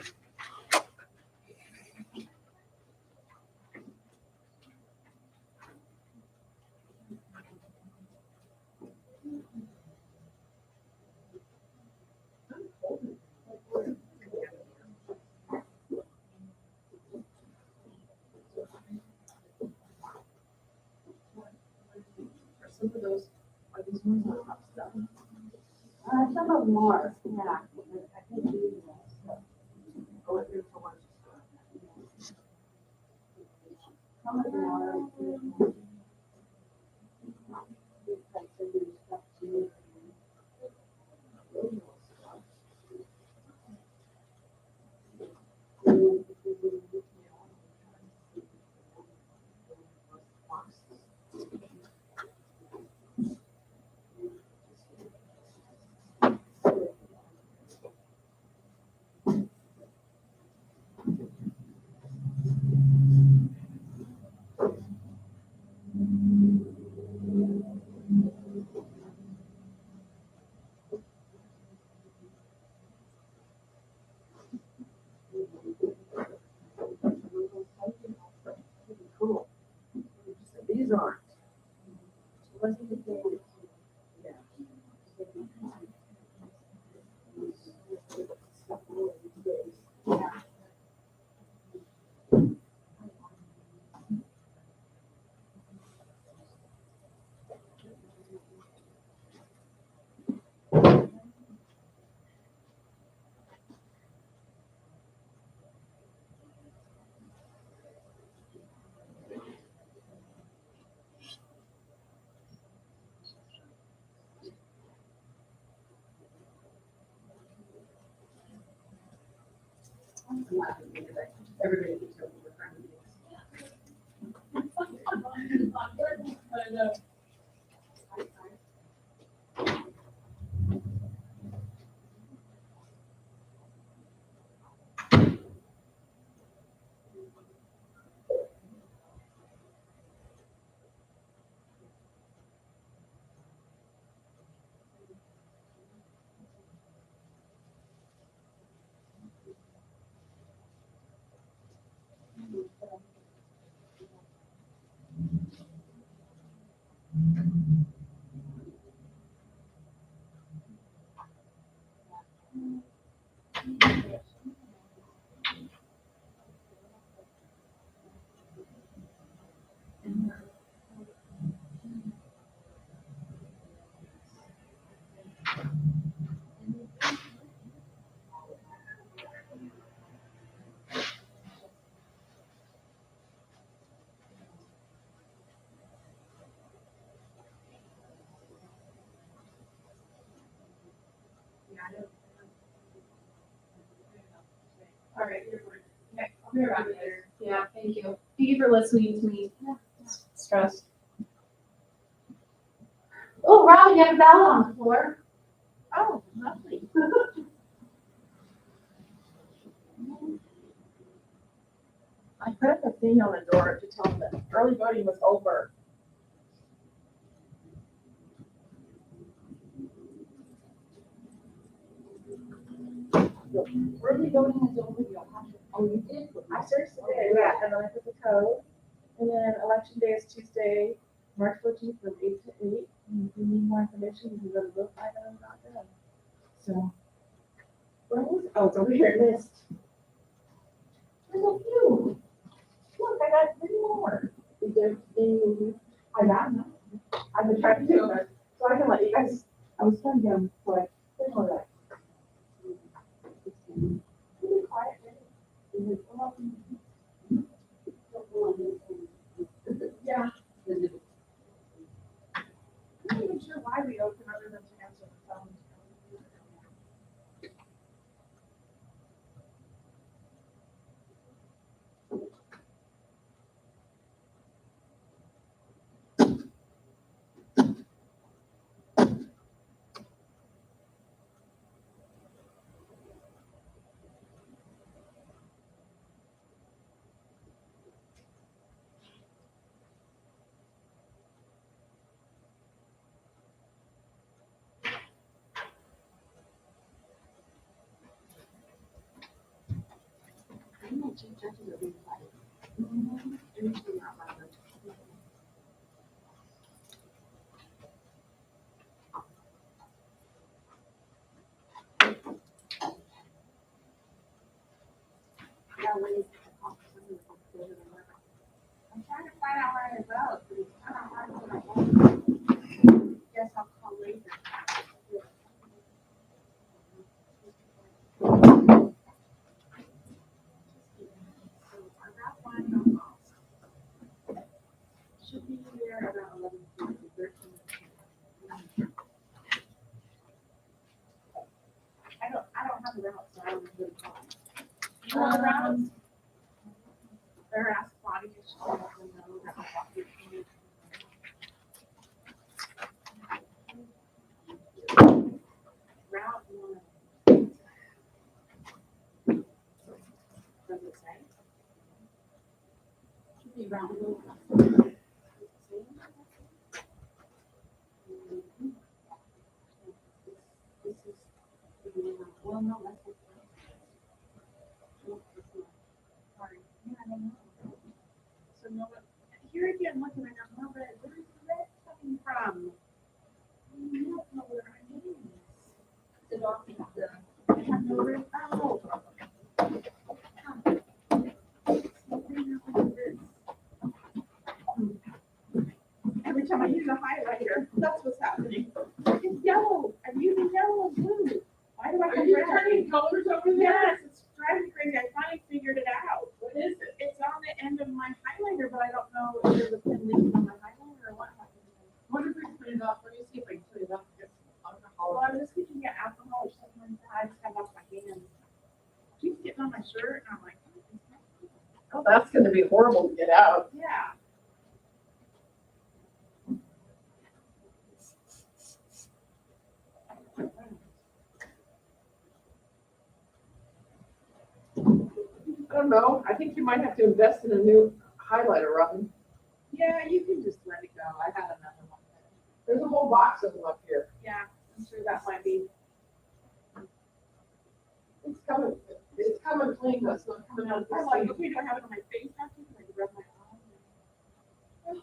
Some of those, are these ones on top stuff? Some of them are, yeah. I think these are. Oh, if there's one. Some of them are. Cool. These aren't. Everybody keeps going. I know. Yeah, thank you. Thank you for listening to me. Stress. Oh, Rob, you have a ballot on the floor. Oh, lovely. I put up a thing on the door to tell them that early voting was over. Early voting is over, you'll have to. Oh, you did? I searched today, yeah, and then I put the code, and then election day is Tuesday, March 14th from 8 to 8. And if you need more information, you can go to vote.gov. So. Where is, oh, it's over here, list. There's a few. Look, I got 3 more. Is there any, I got them. I've been trying to do it, so I can let you guys, I was trying to get them, so I didn't know that. Be quiet, right? Yeah. I'm not even sure why we open other than to answer the phone. I'm trying to find out where I vote, but it's kind of hard to know. Guess I'll call later. So I got one almost. Should be there around 11:13. I don't have the route, so I don't know who to call. You know the routes? Or ask Claudia if she can let them know that I'll walk you through. Route 1. Does it say? Should be route 1. This is, well, no, that's it. Sorry. Yeah, I don't know. So no, but here again, looking at no red, where is the red coming from? I don't know where I'm getting this. Is it off the, I have no red, oh. Every time I use a highlighter, that's what's happening. It's yellow. I'm using yellow and blue. Why do I have red? Are you turning colors over there? Yes, it's driving me crazy. I finally figured it out. What is it? It's on the end of my highlighter, but I don't know if there's a pin leaking on my highlighter or what happened. What if we turn it off? Let me see if I can turn it off. Well, I was just thinking of alcohol or something like that. I just got off my hands. Keeps getting on my shirt, and I'm like, oh, that's gonna be horrible to get out. Yeah. I don't know. I think you might have to invest in a new highlighter, Robin. Yeah, you can just let it go. I got another one. There's a whole box of them up here. Yeah, I'm sure that might be. It's coming clean, though. It's not coming out of the. I'm like, okay, do I have it on my face after? Can I rub my eye?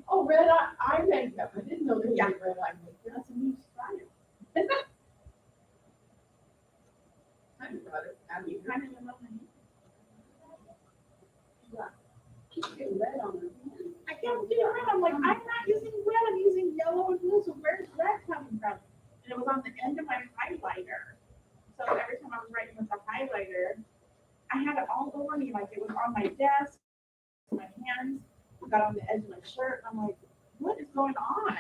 Oh, red eye makeup. I didn't know there was red eye makeup. That's a new style. I got it. I mean, kind of love my hand. Keep getting red on her hand. I can't do red. I'm like, I'm not using red. I'm using yellow and blue. So where's red coming from? And it was on the end of my highlighter. So every time I was writing with the highlighter, I had it all over me. Like it was on my desk, my hands, got on the edge of my shirt. I'm like, what is going on?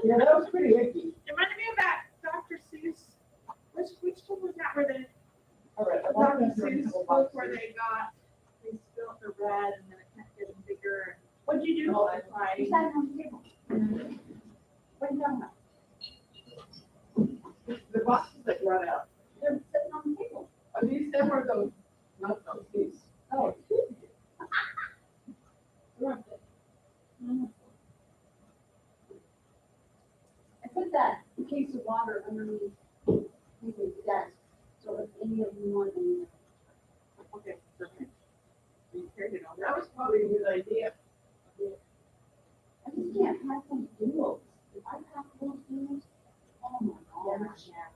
Yeah, that was pretty icky. It reminded me of that Dr. Seuss. Which one was that where the Dr. Seuss book where they got built the red and then it kept getting bigger. What'd you do? Multiply. You sat on the table. What are you talking about? The boxes that run out, They're sitting on the table. are these them or those, not those, these? Oh. I put that case of water underneath the desk, so if any of you want to. Okay, perfect. You carried it all. That was probably a good idea. I just can't pack those deals. If I pack those deals, oh my gosh. Yeah.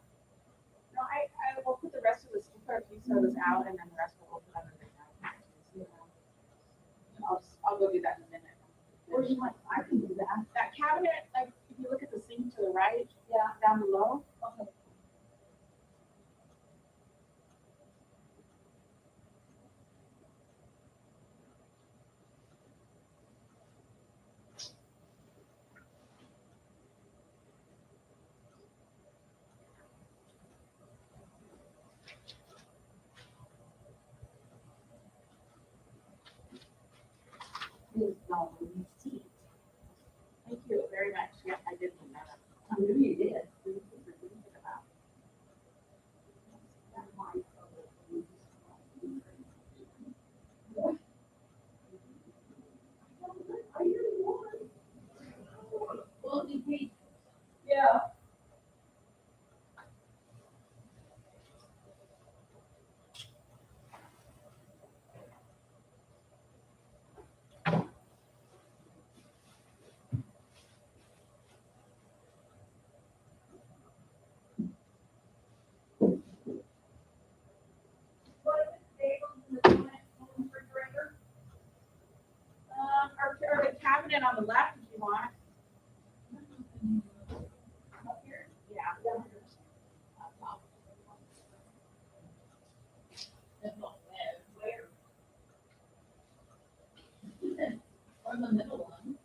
No, I will put the rest of this, we'll put a piece of this out and then the rest will put under the I'll go do that in a minute. Or you want, I can do that. That cabinet, like, if you look at the sink to the right, Yeah. down below, Okay. Is no receipt. thank you very much. Yep, I did do that. I knew you did. Well, you paid. Yeah. Or the cabinet on the left if you want. Up here? Yeah. Or the middle one.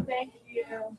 Thank you.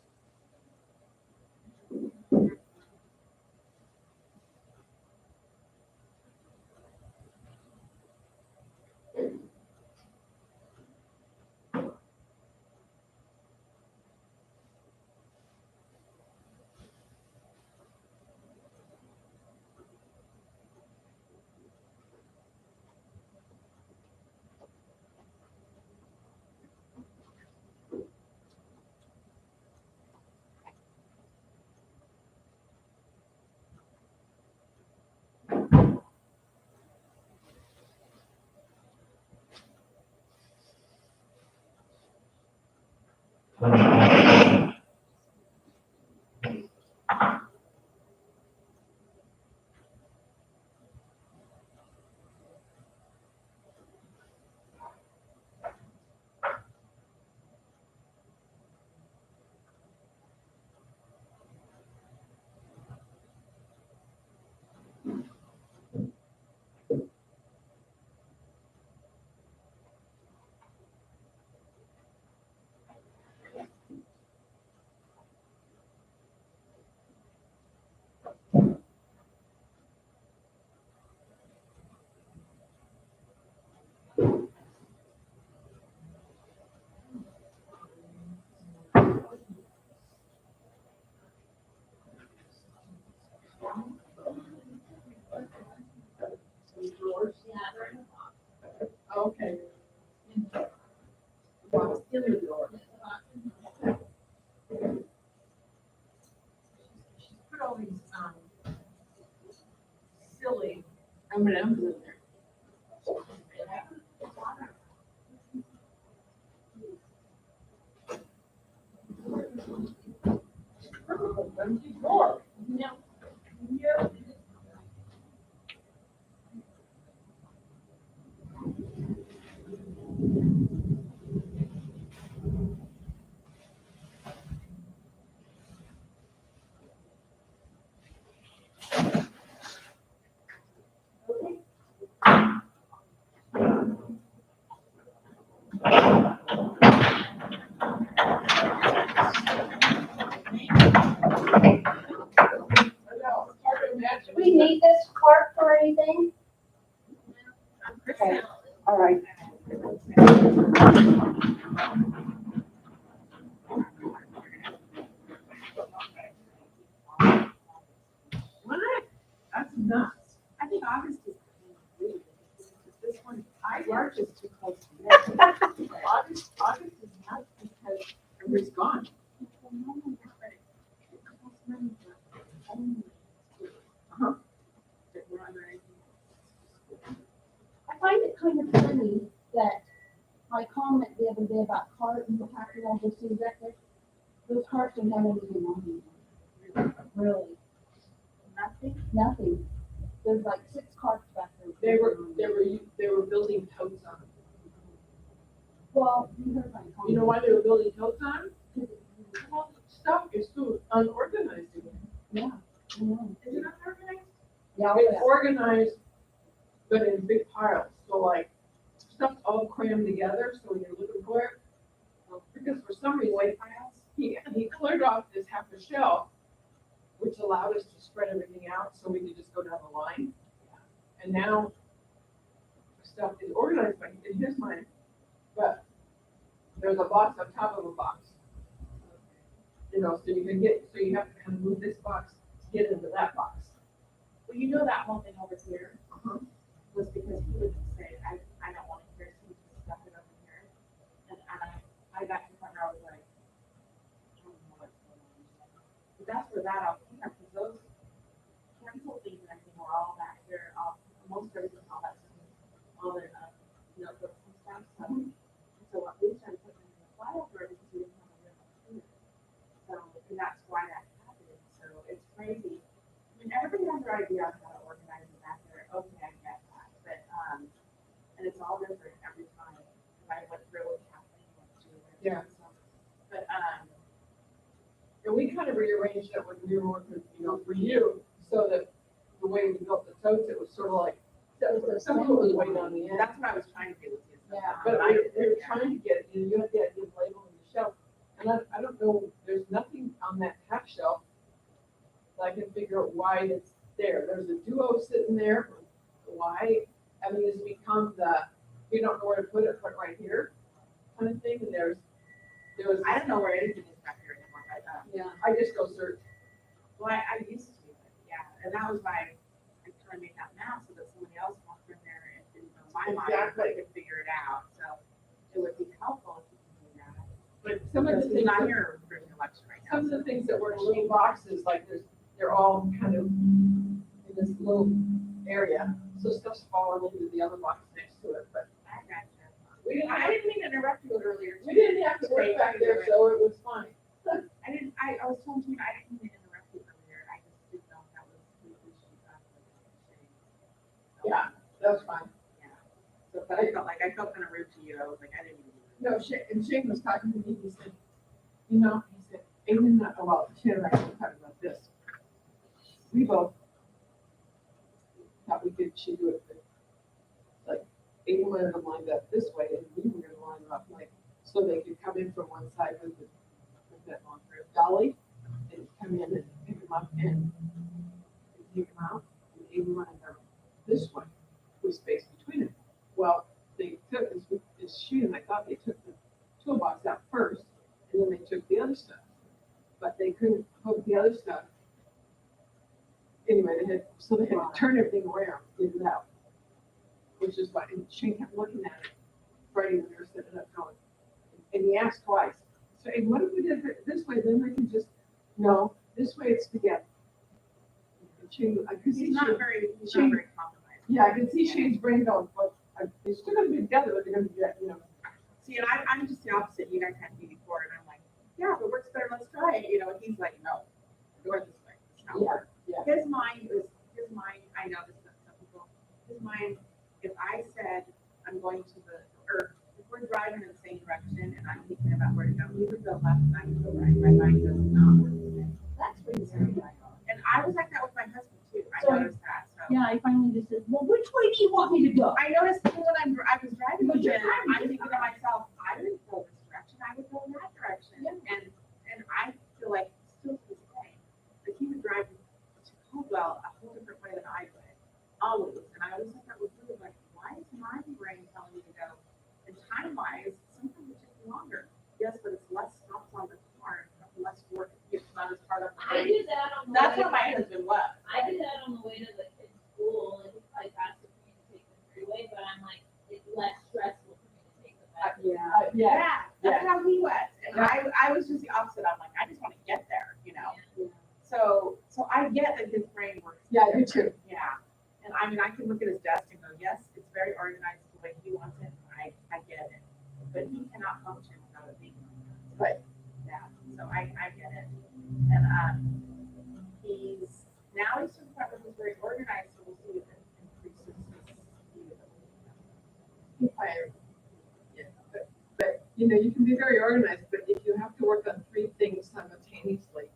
Okay. Well, in the door. Put all these, silly M&Ms in there. Empty drawer. No. Yeah. we need this cart for anything? Okay. All right. What? That's nuts. I think August is. This one, March is too close to me. August is nuts because everybody's gone. Uh-huh. I find it kind of funny that my comment the other day about cart and the package all those things back there, those carts are never even on anymore. Really, nothing. There's like 6 carts back there. They were building totes on them. Well, you heard my comment. You know why they were building totes on? Well, stuff is so unorganized again. Yeah. I know. Is it unorganized? Yeah, It's organized, but in big piles, so like, stuff's all crammed together, so when you're looking for it, because for some reason, he cleared off this half a shelf, which allowed us to spread everything out, so we could just go down the line. And now, stuff is organized by, in his mind, but there's a box on top of a box. You know, so you can get, so you have to kind of move this box to get into that box. Well, you know that whole thing over here Uh-huh. was because he would say, I don't want to hear, so he just stuff it over here. And I got to the point where I was like, I don't know what's going on. But that's where that all came from, because those cancel things and everything were all back here, most everything, all that stuff, all the notebooks and stuff. So what we started putting in the file drawer because we didn't have a real computer. So, and that's why that happened. So it's crazy. I mean, everybody has their idea on how to organize it back there. Okay, I get that. But, and it's all different every time. I went through what's happening. Yeah. But, And we kind of rearranged it when we were working, for you, so that the way we built the totes, it was sort of like, some of it was way down the end. that's what I was trying to do with you. Yeah. But we were trying to get, you had to give label on the shelf, and I don't know, there's nothing on that half shelf that I can figure out why it's there. There's a duo sitting there, why, I mean, it's become you don't know where to put it right here, kind of thing, and there was. I don't know where anything is back here anymore, but, Yeah, I just go search. well, I used to, but yeah, and that was why I kind of made that map so that somebody else walked in there and didn't know my mind, Exactly. but could figure it out, so it would be helpful if you could do that. But some of the Because things, he's not here during the election right now. some of the things that were in little boxes, like they're all kind of in this little area, so stuff's falling into the other box next to it, but I got you. we didn't I have, didn't mean to interrupt you earlier. we didn't have to work back there, so it was fine. I was telling you, I didn't mean to interrupt you earlier, I just didn't know if that was the issue. Yeah, that's fine. So, but I felt kind of rude to you, I was like, I didn't even. No, and Shane was talking to me, he said, Aiden, well, Shane and I were talking about this. We both thought she do it, like, Aiden wanted them lined up this way, and we were gonna line them up like, so they could come in from one side with that long dolly, and come in and pick them up and take them out, and Aiden wanted them this way, with space between them. Well, they took, as she and I thought they took the toolbox out first, and then they took the other stuff. But they couldn't hook the other stuff. Anyway, they had to turn everything around, get it out. Which is why, and Shane kept looking at it, Friday when they were setting it up going. And he asked twice, so, hey, what if we did it this way, then we can just, no, this way it's together. And Shane, I could see He's not Shane, very compromised. yeah, I can see Shane's brain going, but they're still gonna be together, but they're gonna be, See, and I'm just the opposite. You guys had me before, and I'm like, yeah, if it works better, let's try it. And he's like, no, go this way. It's not work. yeah. His mind, I know this is some people, his mind, if I said I'm going to or if we're driving in the same direction and I'm thinking about where to go, he would go left and I would go right. My mind does not work the same. That's pretty scary. And I was like that with my husband too. I So- noticed that. So Yeah, I finally just said, well, which way do you want me to go? I noticed even when I was driving with But you're him, driving. I'm thinking to myself, I wouldn't go this direction, I would go in that direction. Yeah. And I feel like still to this day, like he would drive to Caldwell a whole different way than always. And I always thought that was really like, why is my brain telling me to go? And time-wise, sometimes it takes longer. Yes, but it's less stops on the car, less work, it's not as hard of a I day. do that on the That's way. how my husband was. I do that on the way to the kids' school, and it's like fast for me to take the freeway, but I'm like, it's less stressful for me to take the back. Yeah, that's how he was. And I was just the opposite. I'm like, I just want to get there, you know? So I get that his brain works. Yeah, you too. Yeah. And I mean, I can look at his desk and go, yes, it's very organized the way he wants it. I get it. But he cannot function without it being Right. Yeah. So I get it. And he's to the point where he's very organized, so we'll see if it increases his speed. But, you know, you can be very organized, but if you have to work on 3 things simultaneously,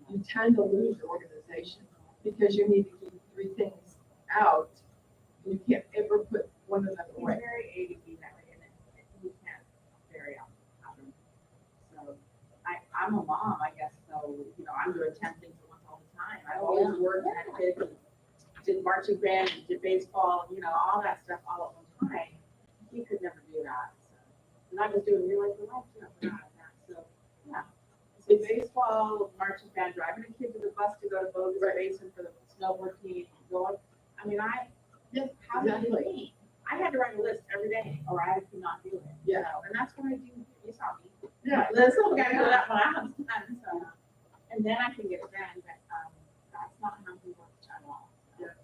you tend to lose your organization because you need to keep 3 things out. You can't ever put one of them He's away. very ADD that way, and he can't very often. So I'm a mom, I guess, so, you know, I'm doing 10 things at once all the time. I've always worked and had kids, and did marching band, did baseball, you know, all that stuff all at one time. He could never do that. So. And I was doing real life, you know, for that. So, yeah. So baseball, marching band, driving a kid to the bus to go to Bogus Basin for the snowboard team, going. I mean, how did you mean? I had to write a list every day, or I could not do it. Yeah. You know? And that's what I do. You saw me. Yeah. Let's look at that when I have time. So, and then I can get it done. But that's not how he works at all. So. Yeah.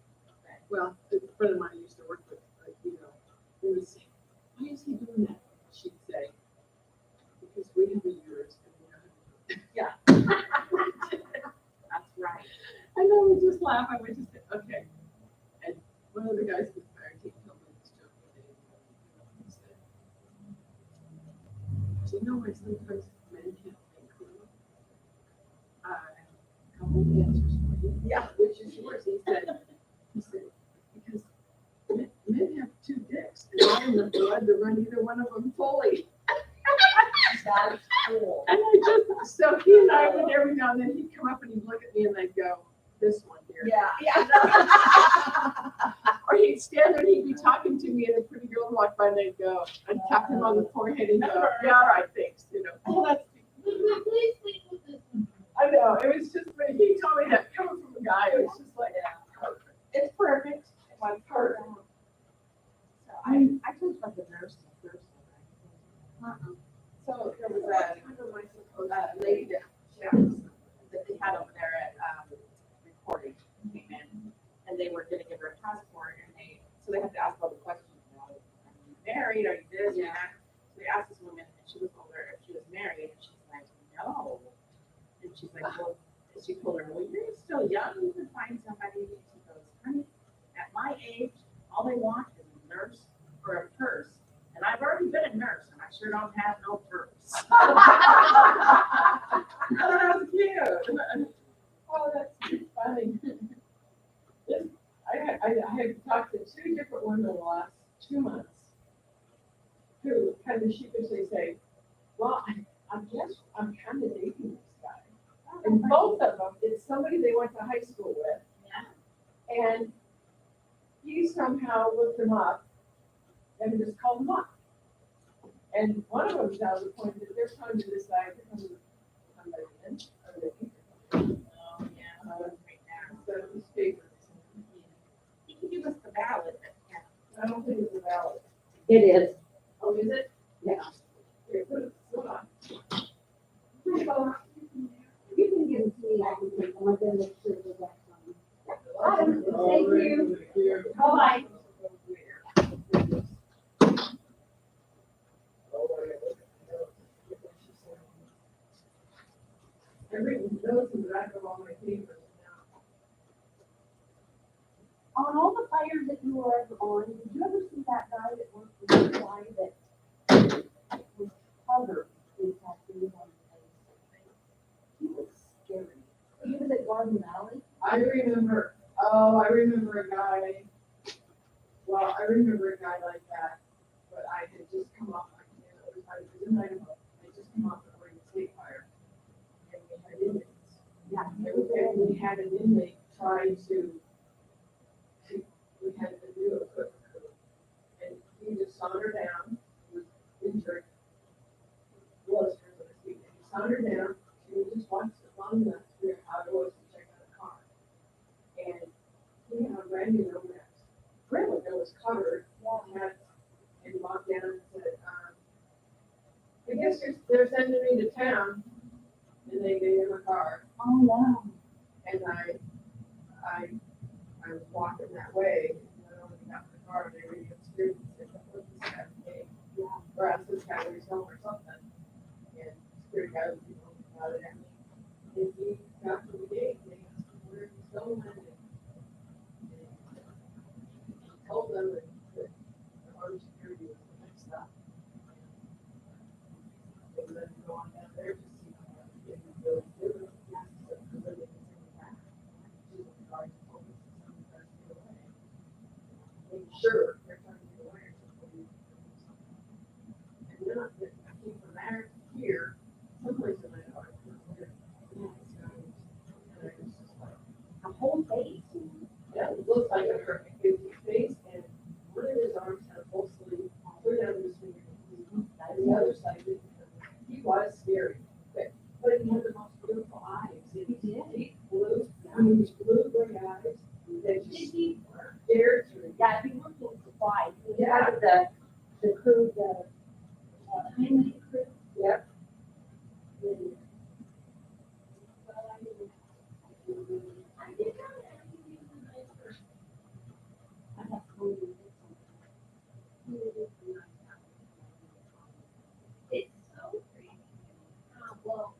Well, a friend of mine used to work with, you know, he would say, why is he doing that? She'd say, because we have a yours and we know how to do it. Yeah. That's right. And then we just laugh and we just say, okay. And one of the guys was married, he told me this joke one day. He said, do you know why sometimes men can't think clearly? A couple of answers for you. Yeah, which is yours. He said, because men have 2 dicks, and not enough blood to run either one of them fully. That's cool. And so he and I would every now and then, he'd come up and he'd look at me and I'd go, this one here. Yeah. Or he'd stand there and he'd be talking to me and a pretty girl would walk by and I'd go, I'd tap him on the forehead and go, yeah, all right, thanks, you know. Oh, that's, Please sleep with this one. I know, it was just, but he told me that coming from a guy, it was just like, perfect. It's perfect. It was perfect. So I told about the nurse first. So there was a lady that they had over there at recording came in, and they were going to give her a passport, and so they have to ask all the questions. You know, are you married? Are you this? Yeah. So they asked this woman, and she was older, if she was married, and she's like, no. And she's like, well, she told her, well, you're still young. You can find somebody. She goes, honey, at my age, all they want is a nurse or a purse. And I've already been a nurse, and I sure don't have no purse. I thought that was cute. Oh, that's funny. I have talked to 2 different women in the last 2 months who kind of sheepishly say, well, I guess I'm kind of dating this guy. And both of them, it's somebody they went to high school with. Yeah. And he somehow looked them up and just called them up. And one of them's now the point that they're trying to decide who somebody is, or they think they're somebody. Oh, yeah. Right now. So his favorites. He can give us the ballot. Yeah. I don't think it's a valid. It is. Oh, is it? Yeah. Here, put it on. You can give it to me, I can take them, I'm gonna make sure that that's on. Thank you. Bye. I've written those in the back of all my papers now. On all the fires that you were ever on, did you ever see that guy that worked with the guy that was covered in tattoos on his face? He was scary. He was at Garden Valley. I remember a guy, well, I remember a guy like that, but I had just come off, I was in Idaho, I had just come off the Oregon State fire. And we had inmates. Yeah. And we had an inmate try to, we saunter down, he was injured, blister, so to speak, and he sauntered down, she was just once long enough to figure out how it was to check out a car. And he had a brand new Rolex, really, that was covered, had, and walked down and said, I guess they're sending me to town, and they gave him a car, Oh, wow. and I was walking that way, and when I got in the car, they were even screaming, said, what is this guy doing? Or asked this guy where he's going or something. And security guy was, about it, and if he got to the gate, they asked him where he's going, and he told them that the armed security was the next stop. They let him go on down there to see how they could go through it. So, because then they could send him back. So the guards told us that someone tries to get away. I'm sure they're trying to get away or something. And then I came from there to here, someplace in my yard. A whole face. Yeah, it looks like a perfect 50 face, and one of his arms had a full sleeve, clear down to his fingertips. The other side didn't. He was scary, but he had the most beautiful eyes. He did. Deep blue, I mean, these blue gray eyes that just stared through. Yeah, he looked like the white. He Yeah. had the crew, the Heinlein crew. Yep. I have to It's so crazy. Well.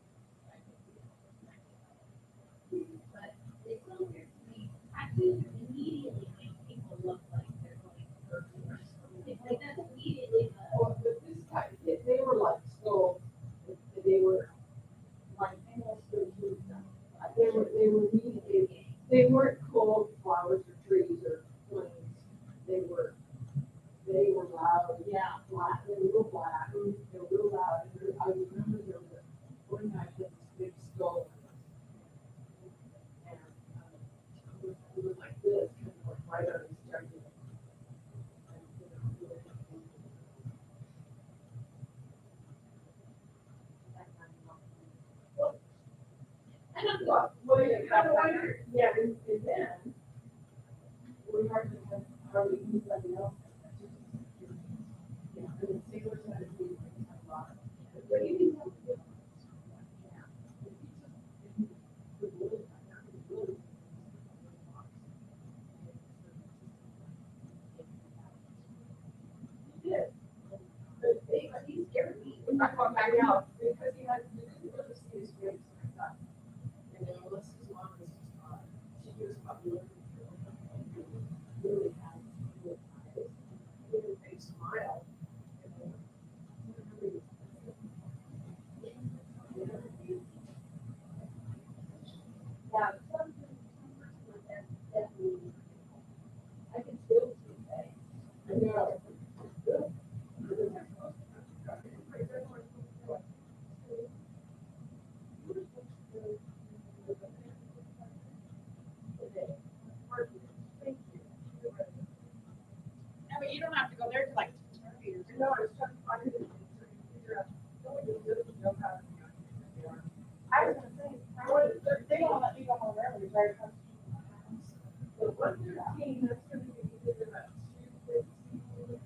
But it's so weird to me. Tattoos immediately make people look like they're going to hurt you or something. Like that's immediately the. Well, but this guy, they were like skulls, they were like, they were neat, they weren't cold flowers or trees or plains, they were loud, yeah, black, they were real black, they were real loud, and I remember there was one guy had this big skull. And, it was like this, kind of like right on his jacket. Yeah, and then, we hardly anybody else. Yeah, and the sailors had to do a lot. But you didn't have to do it. He did. But he scared me. I walked back out because he had, you didn't really see his face like that. And then unless his mom was, she was probably really had good eyes, really big smile. Yeah, some person definitely, I can still see that. I know. No, but you don't have to go there to like. No, I was trying to find it, figure out, somebody who doesn't know how to. I was gonna say, they don't let me go home early, right? But 1:13, that's gonna be either about 2:15.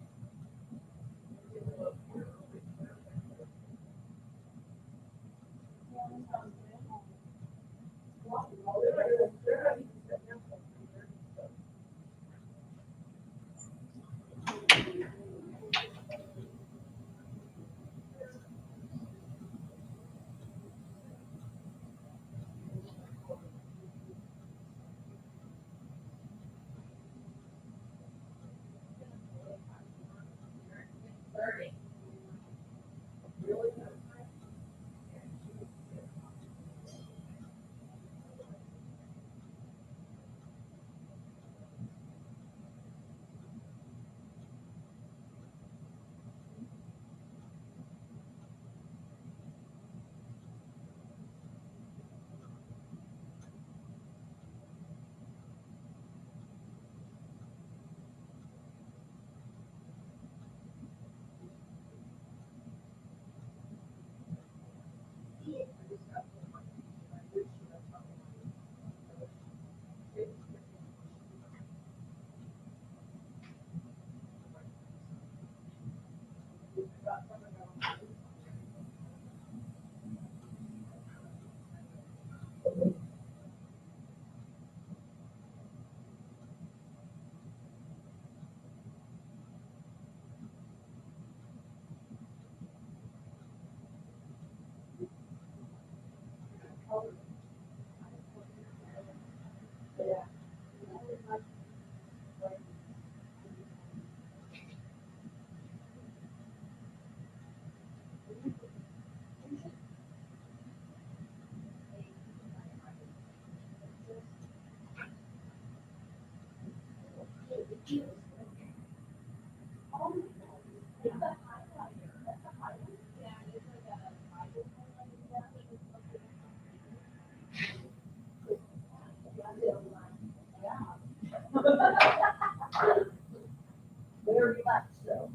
Very much so.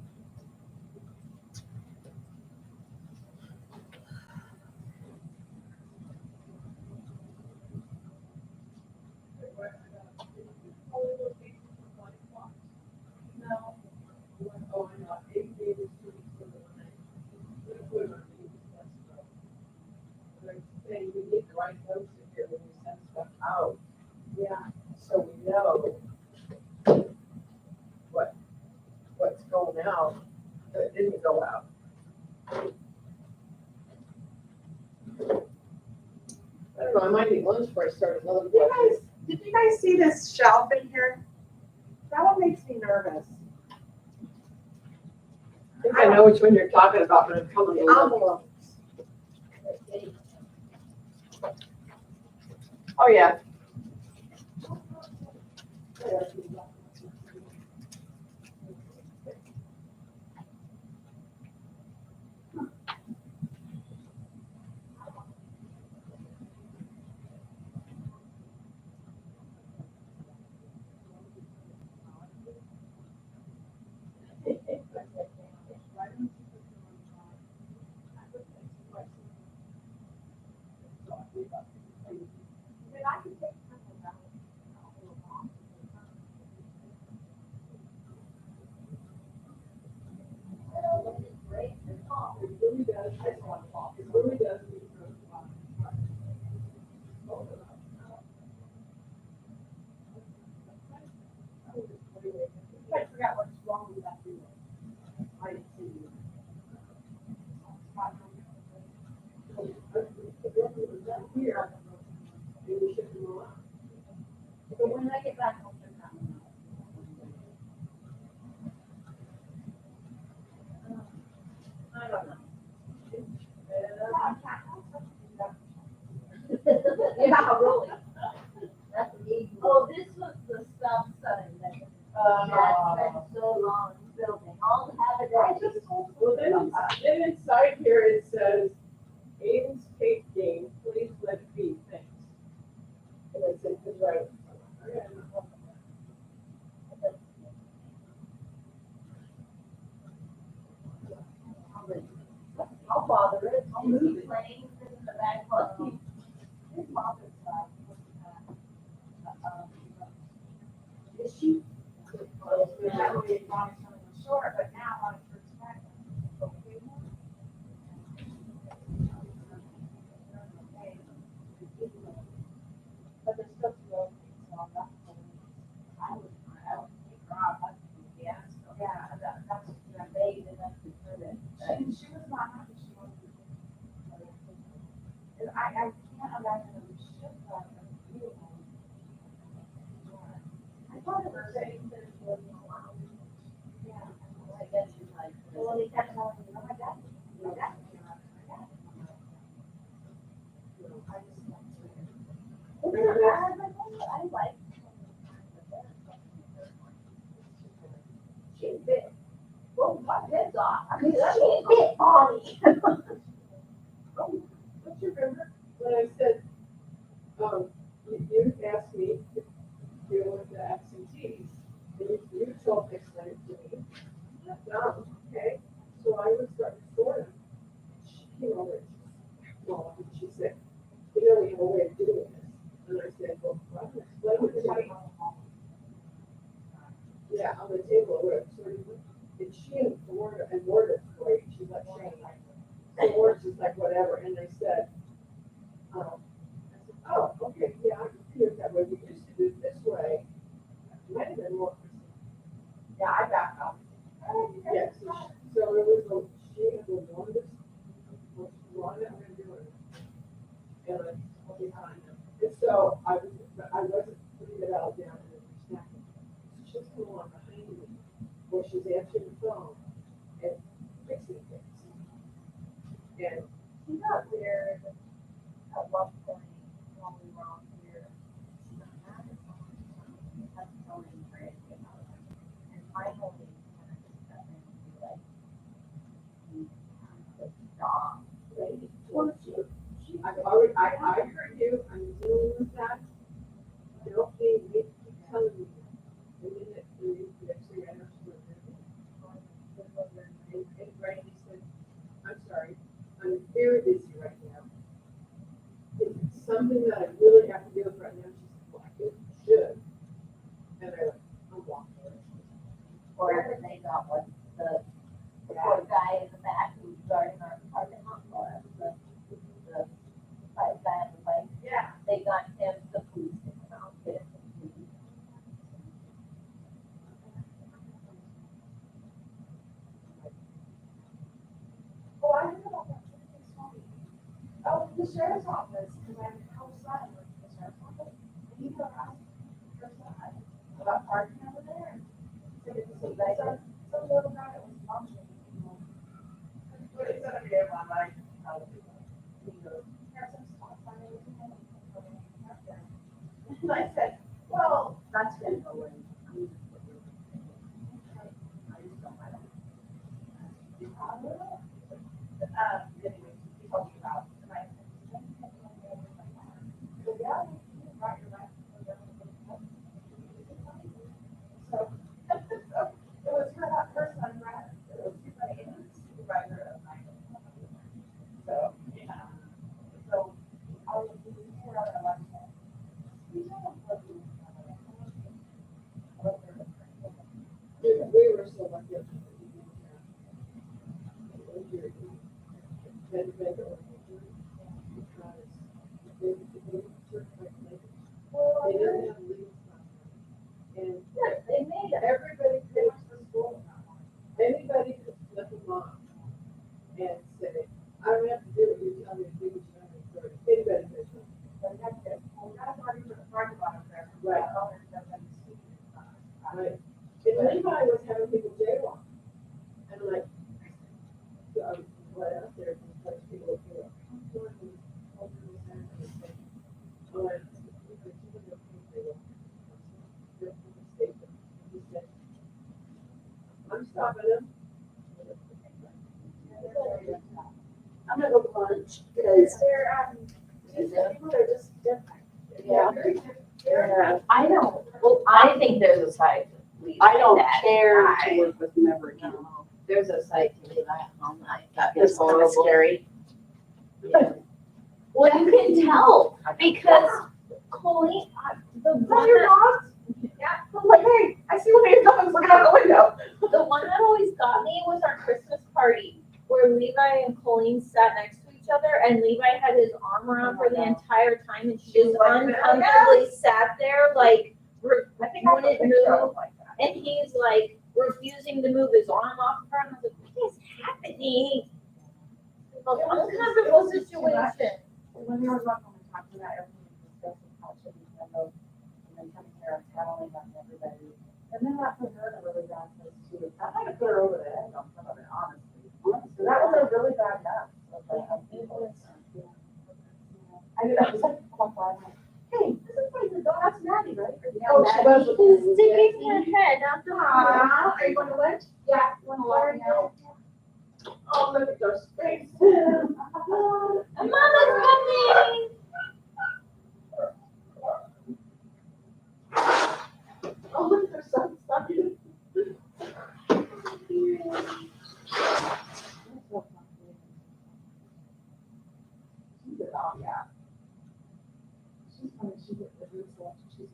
Oh, I know, 8 days to the line. We put it on people's desk, though. Like, saying we need to write notes in here when we send stuff out. Yeah. So we know what's going out, that didn't go out. I don't know, I might eat lunch before I start another one. Did you guys see this shelf in here? That one makes me nervous. I think I know which one you're talking about, but I'm coming to look. Envelopes. Oh, yeah. I forgot what's wrong with that. I didn't see you. Here. Maybe we should go out. But when I get back, I'll check that one out. I don't know. Yeah, really. That's easy. Oh, this was the stop sign that, that's been so long building, all have it. Well, then inside here it says, Aiden's cake game, please let it be, thanks. And it's right. I'll bother it, I'll move it. Playing in the back part. His mother's side. Is she? Sure, but now on first time. But there's still two openings, so I'm not. I would take her out, that's the fiasco. Yeah, that's, they did that to her that. She was not happy, she wasn't. And I can't imagine that we should have a view on. I thought it was saying that it wasn't allowed. Yeah, I guess you're like. Well, they kept telling me, oh my God, oh my God. I just like. I like. She bit. Well, my head's off. I mean, she bit Bonnie. Don't you remember when I said, you asked me to deal with the absentees, and you told me, explain it to me. Okay, so I was starting to sort them. She came over and well, she said, you know, we have a way of doing this. And I said, well, I can explain it to you. Yeah, on the table, where it's sort of, and she and Ward is great, she's like, Shane. So Ward's just like, whatever, and they said, I said, oh, okay, yeah, I can see it that way, we used to do it this way. Might have been more. Yeah, I back up. Yes, so it was, she had the longest, most long that we're doing. And I was behind them. And so I wasn't putting it out down in the snack. She's come along behind me, where she's answering the phone and fixing things. And She got there at one point when we were on here. That's Tony Brand. for us, and they got one, the poor guy in the back who's guarding our parking lot for us, the fight guy on the bike. Yeah. They got him the police outfit. Oh, I heard about that. Something funny. Oh, the sheriff's office, because I'm outside with the sheriff's office. And he got asked for that about parking over there. So it's some little guy that was functioning. What is that again, my life? He goes, there's some stop sign and everything. And I said, well, That's gonna go in. anyway, he told me about it. And I said, well, yeah, right, you're right. So, it was her son, Brad, it was supervisor of mine. So, yeah. So, I was here on election. We were so lucky. They didn't have legal stuff. And They made it. everybody pays for school. Anybody could flip them off and say, I don't have to do what you tell me to do, what you tell me to do. Anybody could. But that's it. Well, that's already for the parking lot up there. Right. Right. And Levi was having people jaywalk. And I'm like, right out there, like people looking up. I'm stopping them. I'm gonna go lunch because People are just different. Yeah. I don't, well, I think there's a side to Levi I don't that care I- to work with them ever again. There's a side to Levi on that. It's kind of scary. Well, you can tell because Colleen, the one your that, dogs? Yeah. I'm like, hey, I see one of your dogs looking out the window. the one that always got me was our Christmas party where Levi and Colleen sat next to each other and Levi had his arm around her the entire time and she just uncomfortably sat there like I think I have a wouldn't picture of move. them like that. And he's like refusing to move his arm off of her. And I was like, what is happening? The most uncomfortable situation. When we were walking, we talked about everything, discussing how it should be handled, and then coming here and telling on everybody. And then that put her in a really bad place too. I might have put her over the edge on some of it, honestly. So that was a really bad mess. I did, I was like, hey, this is like the dog, that's Maddie, right? Oh, she was with the- Sticking her head out the Aw, are you going to lunch? Yeah, you wanna walk me out? Oh, look at those faces. Mama's coming. Oh, look, there's some stuff. Oh, yeah. She's funny, she did the roots lunch, she's.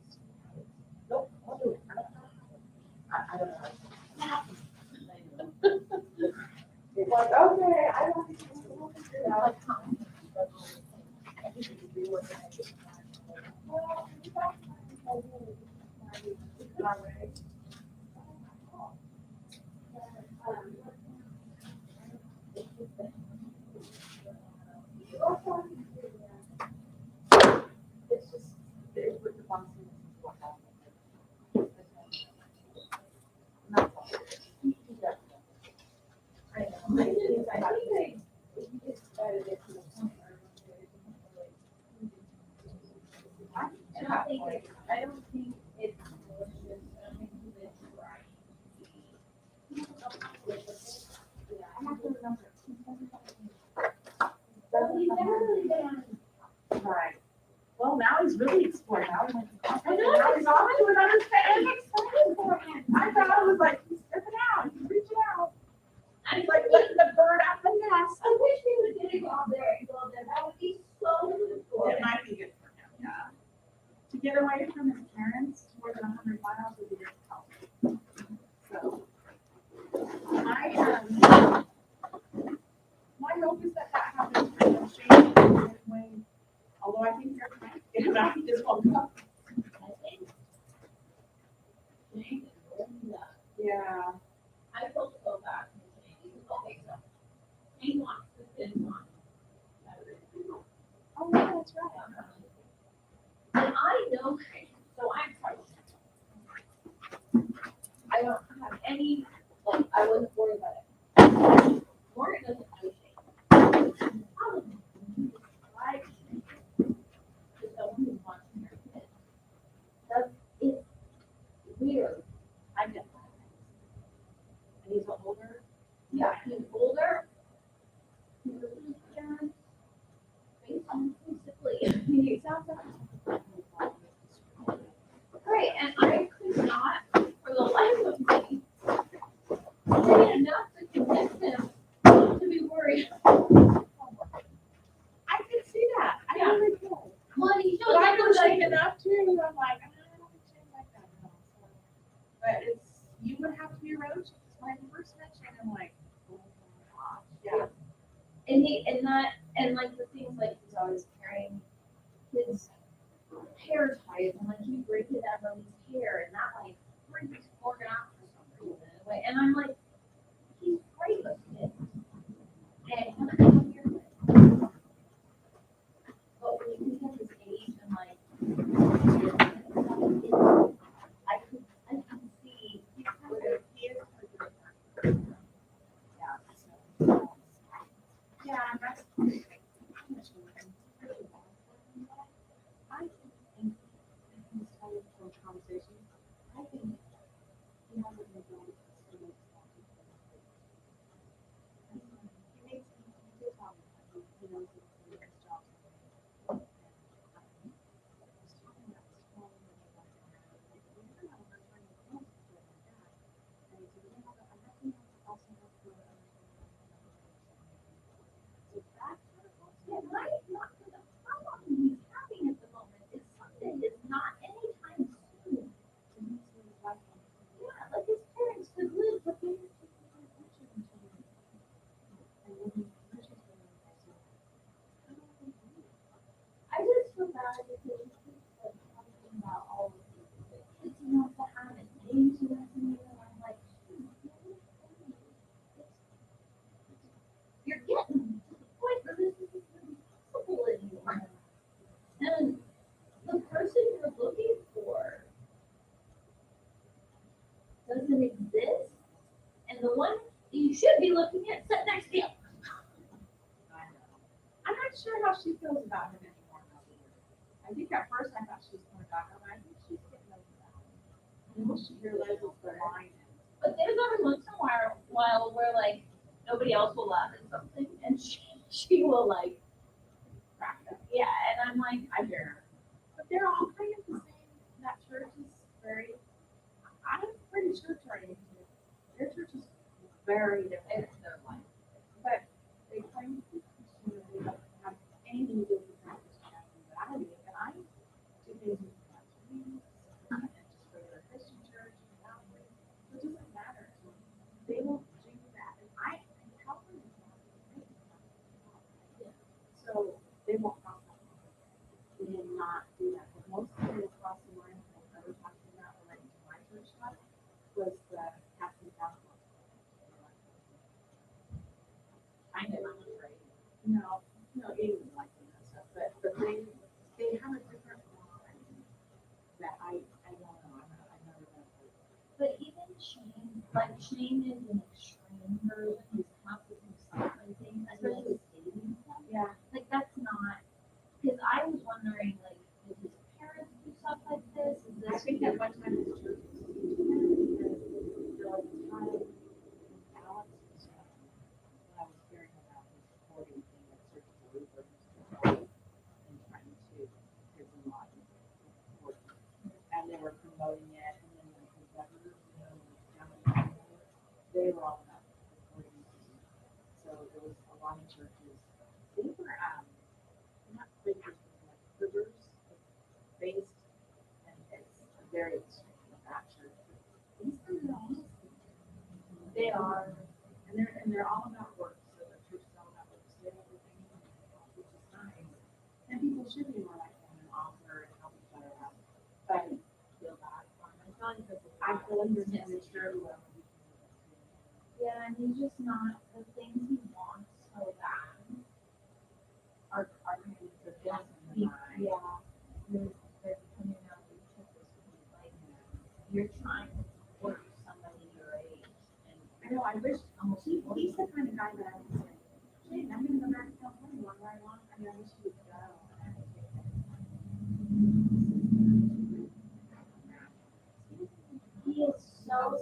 Nope, I'll do it. I don't know. It's like, okay, I don't think it's going to do that. I think it could be worth it. Well, It's just, it was the one thing that's what happened. And that's all. I know. I think if you just started it to the point where I don't think it's delicious. I don't think it's right. I have to remember. Well, he's never really been on. Right. Well, now he's really exploring. Now he went to I know, now he's on to another I'm phase. excited for him. I thought I was like, he's stepping out, he's reaching out. He's like letting the bird out the nest. I wish we would get it all there and go there. That would be so cool. It might be good for him, yeah. To get away from his parents more than 100 miles would be difficult. So, Yeah. I felt so bad. Okay, so, he wants, the kid wants. Oh, yeah, that's right. And I know, so I'm sorry. I don't have any, like, I wasn't worried about it. Morgan doesn't know shame. Right? To someone who wants to hear it. That's, it's weird. I get that. And he's older. Yeah, he's older. He's a little parent. Based on basically, he sounds like. Great, and I could not, for the life of me, say enough to convince him not to be worried. I can see that. I Yeah. really can. Well, he shows But I up know with shame like, enough too, and I'm like, I don't think shame like that. No. So, but it's, you would have to be a relationship. It's my first mention. I'm like, oh my gosh. Yeah. and he, and that, and like the things like he's always carrying his hair ties, and like he braided Everly's hair, and that like freaks Morgan out for some reason. Anyway, and I'm like, he's great with kids. And I don't hear it. But when you think of his age and like, I can see where He is. yeah, so. Yeah, that's. I think in this kind of conversation, I think he has a good way to make He makes he did tell me that he knows it's doing his job. And not the problem he's having at the moment is Sunday is not anytime soon. Yeah, like his parents could live, but they. I just feel bad because he keeps like talking about all of these things. Kids he wants to have and names he wants to name, and I'm like, you're getting to the point where this isn't really possible anymore. And the person you're looking for doesn't exist, and the one you should be looking at sat next to you. I'm not sure how she feels about him anymore. I think at first I thought she was coming back, and I think she's getting over that. And once she realizes the line is. But there's every once in a while where like nobody else will laugh at something, and she will like crack up. Yeah, and I'm like, I hear her. But they're all kind of the same. That church is very, I'm pretty sure their church is very different. it's their life. But they claim to be Christian, and they don't have anything to do with Christianity. But I do, and I do things with my dreams, and just regular Christian church, and Catholic. So it doesn't matter. They will do that, and I help them with that. So they won't cross that line. They did not do that. But most of it across the line that I was talking about relating to my church stuff was the Catholic Catholic. I know I'm afraid. No, even like that stuff, but they have a different line that I don't know, I've never been. But even Shane, like Shane is an extreme version. He's constantly suffering things, especially with dating stuff. Yeah. Like that's not, because I was wondering, like, did his parents do stuff like this? Is I this? think at one time his church was teaching that because there was a time with ballots and stuff. When I was hearing about his supporting thing that churches are reverting to and trying to give them money. And they were promoting it, and then like the governor, they were all about supporting it. So there was a lot of churches. They were not preachers, but like preachers based, and it's very extreme with that church. These are all, they are, and they're all about work. So the church is all about work. So they have everything, which is nice. And people should be more like them and offer and help each other out. But I feel bad. I feel like understand the church will Yeah, and he's just not, the things he wants so bad are kind of the best. Yeah. They're coming out of each other's like, you're trying to work somebody your age. And I know, I wish, he's the kind of guy that I would say, hey, I'm gonna go back to California, one by one, I mean, I wish he would go. he is so,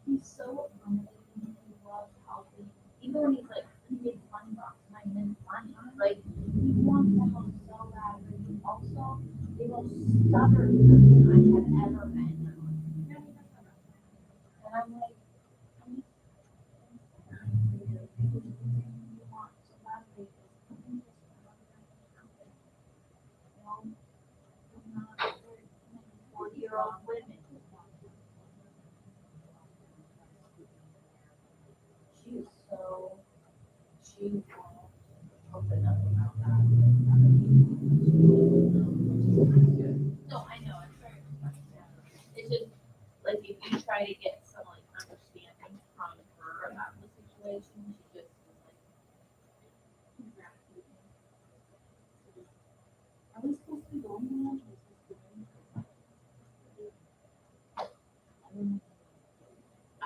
he's so accommodating, he loves helping. Even when he's like, he makes fun box, and I mean funny, like, he wants to help so bad, but he's also the most stubborn person I have ever met in my life. And I'm like, you want so badly, you know, not 40-year-old women. She is so, she won't open up about that. No, I know, it's very, it's just, like, if you try to get some, like, understanding from her about the situation, she just is like. Are we supposed to be going now?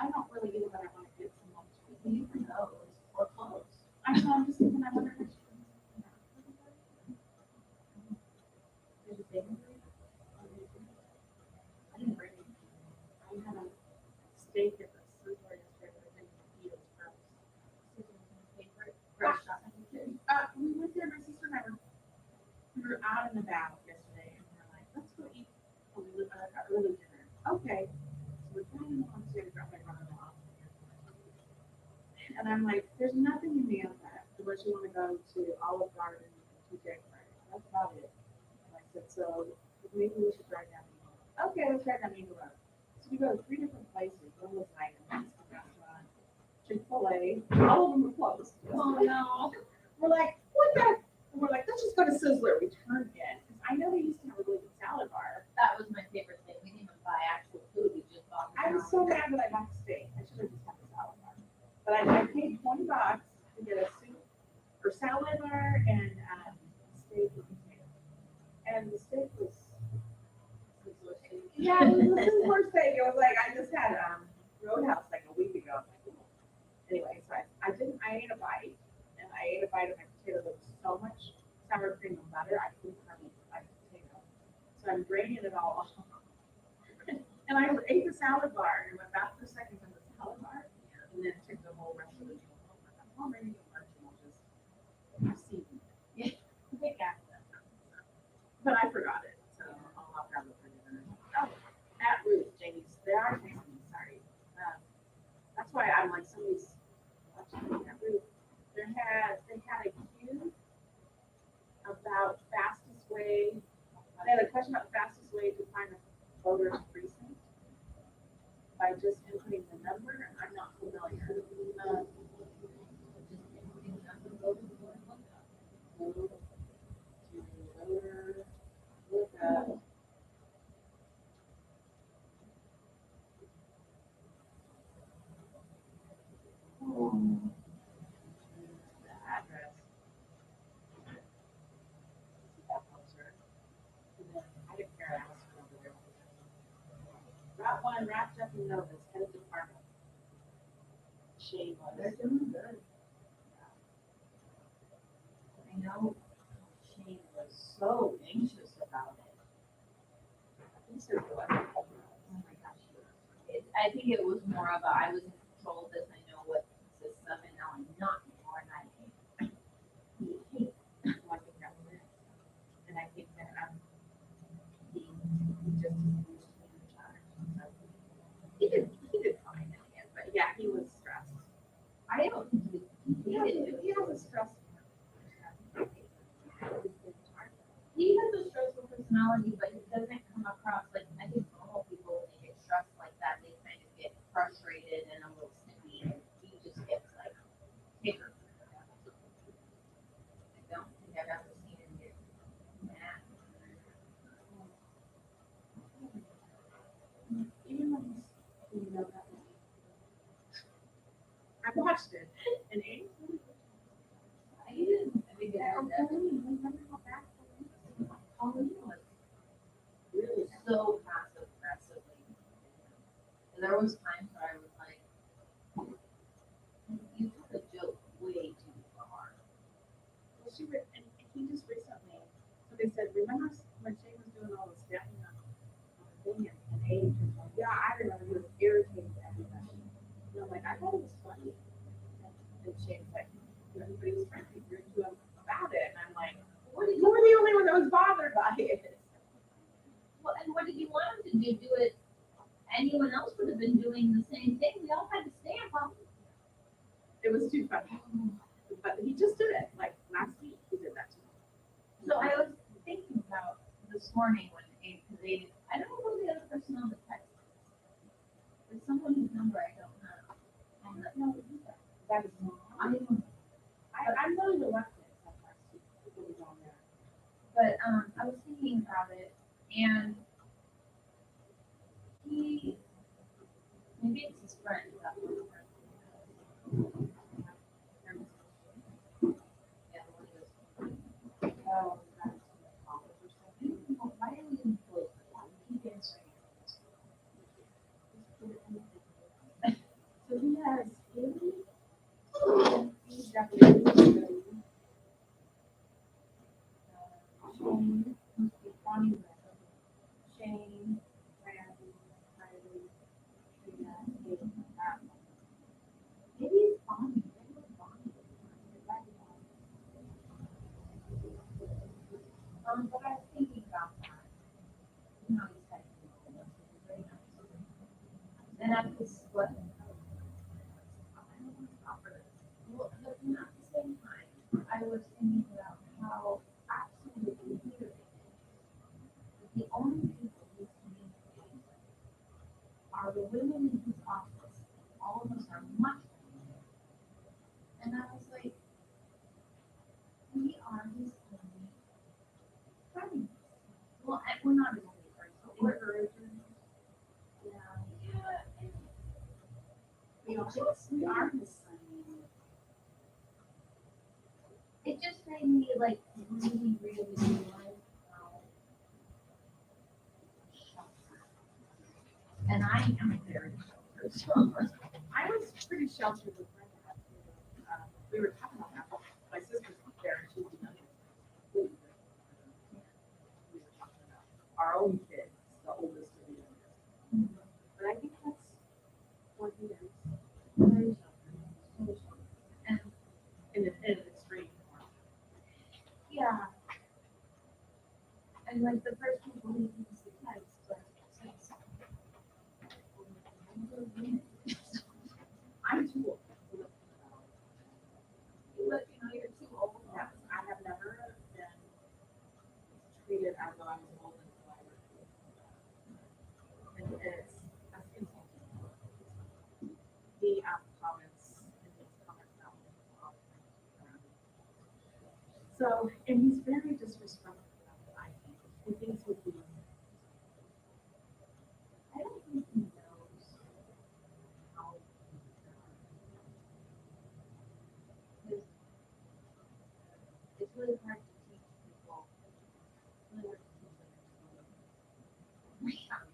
I don't really either, but I wanna get some lunch. You can go, or close. I know, I'm just thinking, I wonder if I should. There's a big one. I didn't bring it. I had a steak at the super yesterday, but I didn't eat it first. Favorite restaurant. We went there, my sister and I we were out and about yesterday, and we were like, let's go eat a early dinner. Okay. So we're going on to drop my brother off. And I'm like, there's nothing in the outback unless you want to go to Olive Garden and TJ Maxx. That's about it. And I said, so maybe we should drive down Eagle Road. Okay, let's drive down Eagle Road. So we go to 3 different places. One was like a Mexican restaurant, Chick-fil-A. All of them were closed. Oh, no. We're like, what the? And we're like, let's just go to Sizzler. We turned in. Because I know they used to have a really good salad bar. That was my favorite thing. We didn't even buy actual food. We just bought. I was so mad that I bought steak. I should have just had the salad bar. But I paid $20 to get a soup or salad bar and steak with potato. And the steak was. Yeah, it was the Sizzler steak. It was like I just had Roadhouse like a week ago. Anyway, so I ate a bite, and I ate a bite of my potato that was so much sour cream and butter, I couldn't hardly eat my potato. So I'm draining it all off. And I ate the salad bar and went back for a second on the salad bar, and then took the whole rest of the meal home. I'm ready to lunch, and we'll just see. Yeah, but I forgot it, so I'll have to have it for dinner. Oh, at Ruth, Jamie's, they are texting me, sorry. That's why I'm like, somebody's watching at Ruth. They had a queue about fastest way, they had a question about the fastest way to find a voter's precinct by just inputting the number, and I'm not familiar. Look up. The address. That helps her. And then I didn't care, I was over there. Route 1 wrapped up in notice, head of department. Shane was. They're doing good. I know Shane was so anxious about it. He said it was. Oh my gosh. I think it was more of a, I was in control of this, I know what consists of, and now I'm not anymore, and I hate. He hates. Well, I think that was it. And I think that he just used to be in charge. So he did fine in the end, but yeah, he was stressed. I don't think he hated it. He has a stress. He has a stressful personality, but it doesn't come across like, I think normal people, when they get stressed like that, they kind of get frustrated and a little snippy, and he just gets like, bigger. I don't think I've ever seen him get mad. Even when he's, you know, that way. There was times where I was like, you took a joke way too far. Well, and he just recently, so they said, remember when Shane was doing all the snapping on the thing and age? Yeah, I remember he was irritated at everybody. And I'm like, I thought it was funny. And Shane's like, everybody was trying to be rude to him about it. And I'm like, you were the only one that was bothered by it. Well, and what did you want him to do? Do it, anyone else would have been doing the same thing. We all had to stamp them. It was too funny. But he just did it, like last week, he did that to me. So I was thinking about this morning when they, I don't know who the other person on the text is. There's someone whose number I don't know. I don't know either. That is not. I don't know. I'm really reluctant sometimes to put it on there. But I was thinking about it, and he, maybe it's his friend. That one. Yeah, one of those. Oh, that's college or something. Why are we in close? Keep answering. So he has Haley, and he's definitely Shane, must be Bonnie, Shane, Randy, Kylie, Trina, Haley, Maybe it's Bonnie. Maybe it's Bonnie. But I was thinking about that. You know, he said, very nice. And at this, what? I don't want to stop for this. Well, but at the same time, I was thinking about how absolutely weird it is. The only people he's communicating with are the women in his office. All of us are much older. And I was like, we are his only friends. Well, and we're not his only friends, but we're encouragers. Yeah. And we are his son. it just made me like really, really realize how sheltered. And I am very sheltered. I was pretty sheltered with Brenda. We were talking about that. My sister's there, and she's young. We were talking about our own kids, the oldest of the youngest. But I think that's what he is. Very sheltered. So sheltered. And In an extreme form. yeah. And like the first people he used the text, but since I'm too old. you're too old. Yes, I have never been treated as though I was old until I was. And it's, that's insulting. The comments, and his comments now. So, and he's very disrespectful about it, I think. He thinks he's being. I don't think he knows how. It's really hard to teach people. It's really hard to teach them.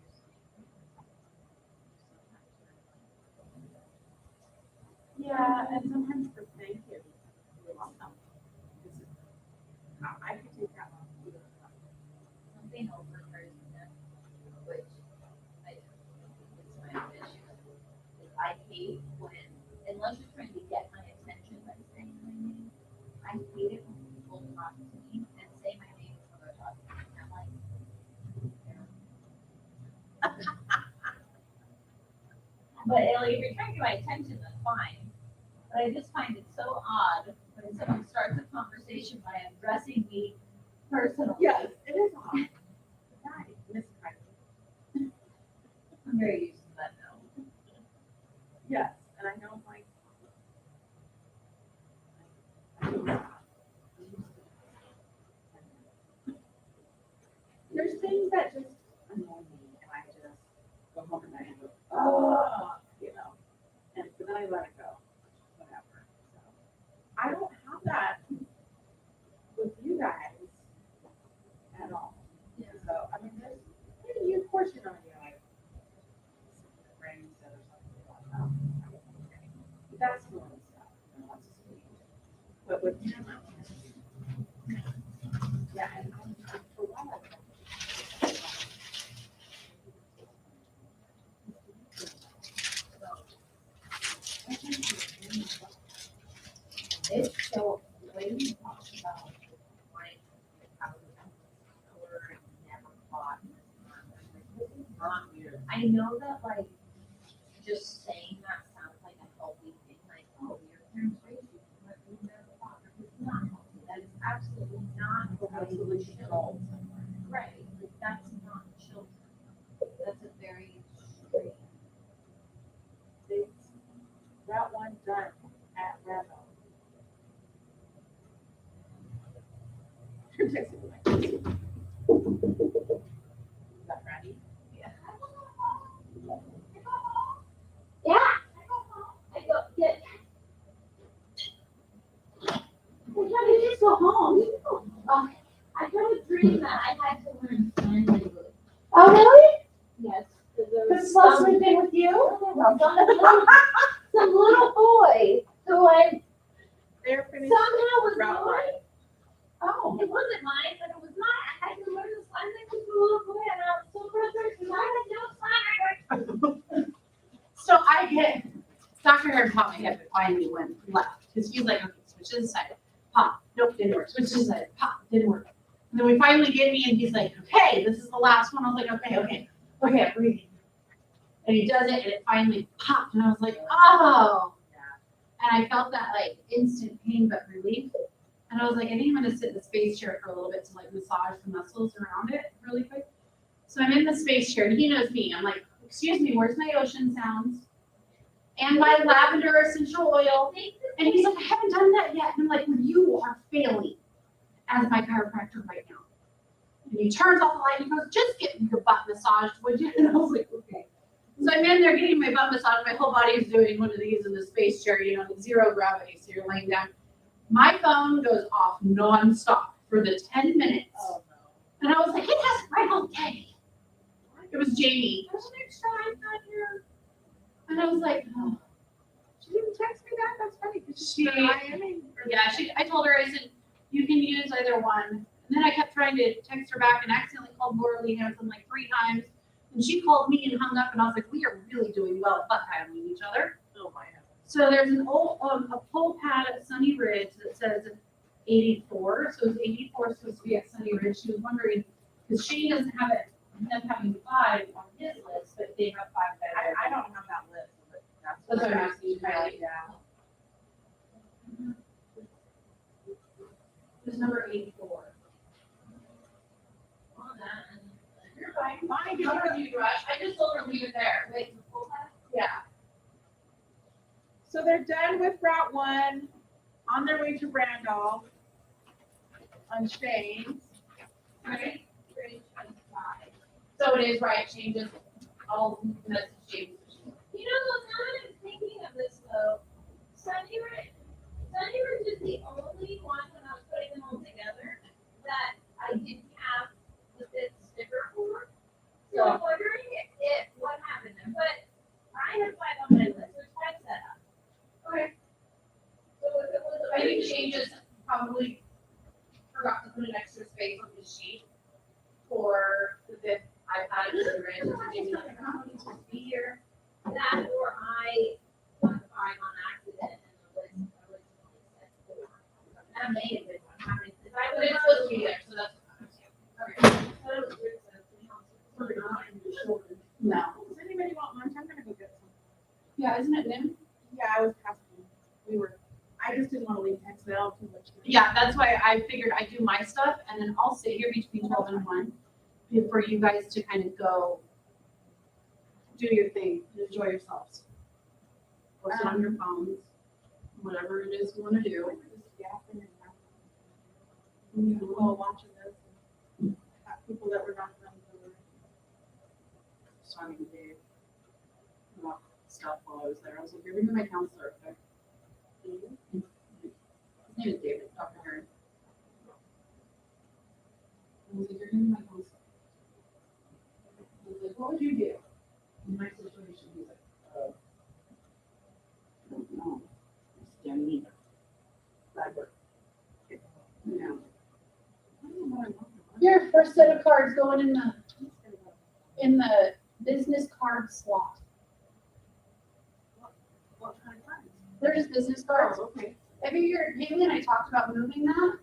Yeah, and sometimes the thank you. You're welcome. I could take that one. Something overheard them, which I it's my own issue. Is I hate when, unless you're trying to get my attention by saying my name, I hate it when people talk to me and say my name before they're talking to me. I'm like, but like, if you're trying to get my attention, that's fine. But I just find it so odd when someone starts a conversation by addressing me personally. Yes, it is odd. Right, Miss Kylie. I'm very used to that now. Yes, and I don't like. There's things that just annoy me, and I just go home at night and go, oh, you know, and so then I let it go, whatever. So I don't have that with you guys at all. Yeah. So I mean, there's you, of course, you know, you're like friends said or something like that. That's the one stuff. But with him, yeah, and for a while, It's so, when you talk about like, how we're never fought. I know that like, just saying that sounds like a healthy thing, like, oh, your parents raised you, but you never fought. It's not healthy. That is absolutely not the way you should go somewhere. Right, like, that's not children. That's a very straight. it's that one done at Randall. You're texting me like this. Is that Randy? Yeah. I go, get. Well, how did you go home? I had a dream that I had to learn sign language. Oh, really? Yes. There Because was Slow some moved in with you? some little boy who I They're finished. somehow was Route mine. line. Oh. It wasn't mine, but it was mine. I had to learn the sign language for a little boy, and I was so frustrated because I had no sign language. So I get, Dr. Harris popped my head, but finally went left, because he's like, okay, switch to the side, pop, nope, didn't work, switch to the side, pop, didn't work. And then we finally get me, and he's like, okay, this is the last one. I was like, okay, I'm breathing. And he does it, and it finally popped, and I was like, oh. And I felt that like instant pain but relief. And I was like, I think I'm gonna sit in the space chair for a little bit to like massage the muscles around it really quick. So I'm in the space chair, and he knows me. I'm like, excuse me, where's my ocean sounds? And my lavender essential oil. And he's like, I haven't done that yet. And I'm like, well, you are failing as my chiropractor right now. And he turns off the light and he goes, just get your butt massaged, would you? And I was like, okay. So I'm in there getting my butt massaged. My whole body is doing one of these in the space chair, you know, zero gravity. So you're laying down. My phone goes off nonstop for the 10 minutes. Oh, And I was like, it has right all day. It was Jamie. There's an extra icon here. And I was like, oh. She didn't text me that? That's funny. 'Cause She- I told her, I said, you can use either one. And then I kept trying to text her back and accidentally called Laura Hanson like 3 times. And she called me and hung up, and I was like, we are really doing well at butt dialing each other. Oh, my heavens. So there's an old, a pole pad at Sunny Ridge that says 84. So it's 84 supposed to be at Sunny Ridge. She was wondering, because Shane doesn't have it, them having 5 on his list, but they have 5 better. I don't have that list, but that's That's what I'm I asking you, see, Kylie. Yeah. Who's number 84? You're fine. Bonnie, How are you, Rush? I just told her leave it there. Wait, yeah. So they're done with Route 1, on their way to Randolph, on Shane's. Right? So it is right, changes all message changes. You know, now that I'm thinking of this though, Sunny Ridge is the only one when I was putting them all together that I didn't have the 5th sticker for. So I'm wondering if what happened there, but I had 5 on my list, there's 5 set up. Okay. So if it was, I think changes probably forgot to put an extra space on his sheet for the 5th iPad and the rent, so maybe like, I don't need to be here. That or I won 5 on accident and the list originally said 4. That may have been what happened, because I was supposed to be there, so that's what I was here. Okay. So that was weird, so it's not in the shoulder. No. Does anybody want lunch? I'm gonna go get some. Yeah, isn't it noon? Yeah, I was passing. I just didn't want to leave text out too much. Yeah, that's why I figured I'd do my stuff and then I'll sit here between 12 and 1 for you guys to kind of go do your thing, enjoy yourselves. Or sit on your phones, whatever it is you want to do. While watching this, and people that were not friends. Just talking to Dave about stuff while I was there. I was like, you're gonna be my counselor, okay? His name is David, Dr. Hearn. I was like, you're gonna be my counselor. I was like, what would you do in my situation? He's like, first set of cards going in the business card slot. What kind of cards? They're just business cards. Oh, okay. Haley and I talked about moving that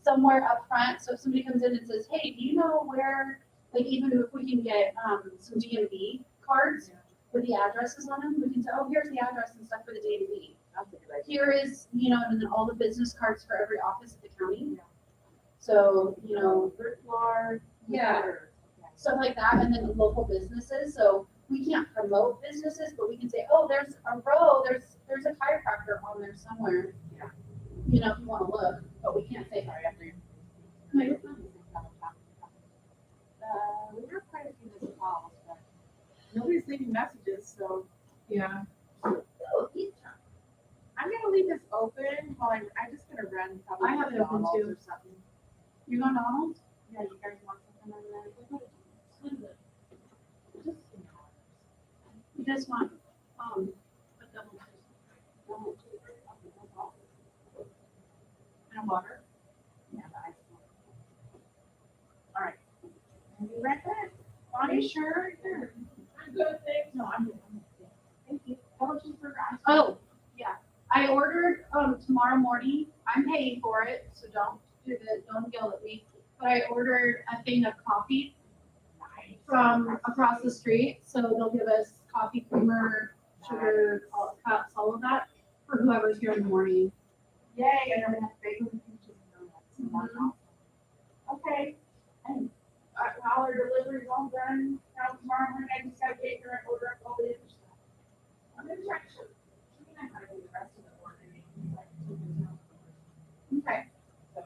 somewhere up front, so if somebody comes in and says, hey, do you know where, like, even if we can get, some DMV cards with the addresses on them, we can say, oh, here's the address and stuff for the DMV. That's a good idea. Here is, and then all the business cards for every office of the county. So, Third floor. Yeah. stuff like that, and then local businesses, so we can't promote businesses, but we can say, oh, there's a row, there's a chiropractor on there somewhere. Yeah. If you wanna look, but we can't say. Sorry, after you. No, you're fine. We have quite a few missed calls, but nobody's leaving messages, so. Yeah. I'm gonna leave this open while I'm just gonna run probably. I have it open McDonald's too. Or something. You going to Donald's? Yeah, you guys want something on there? You just want, a double. And water? Yeah, the ice water. All right. I'll be right back. Bonnie, sure? Sure. I'm good, thanks. No, I'm good. Thank you. Double cheeseburger, ice. Oh, yeah, I ordered, tomorrow morning, I'm paying for it, so don't yell at me, but I ordered a thing of coffee from across the street, so they'll give us coffee, creamer, sugar, all cups, all of that, for whoever's here in the morning. Yay, and I'm gonna have bagel and peaches and donuts. Mhm. Okay. And, while our delivery's all done, now tomorrow morning, I just gotta get here and order up all the other stuff. I'm gonna check, she and I gotta do the rest of the ordering. Okay. So,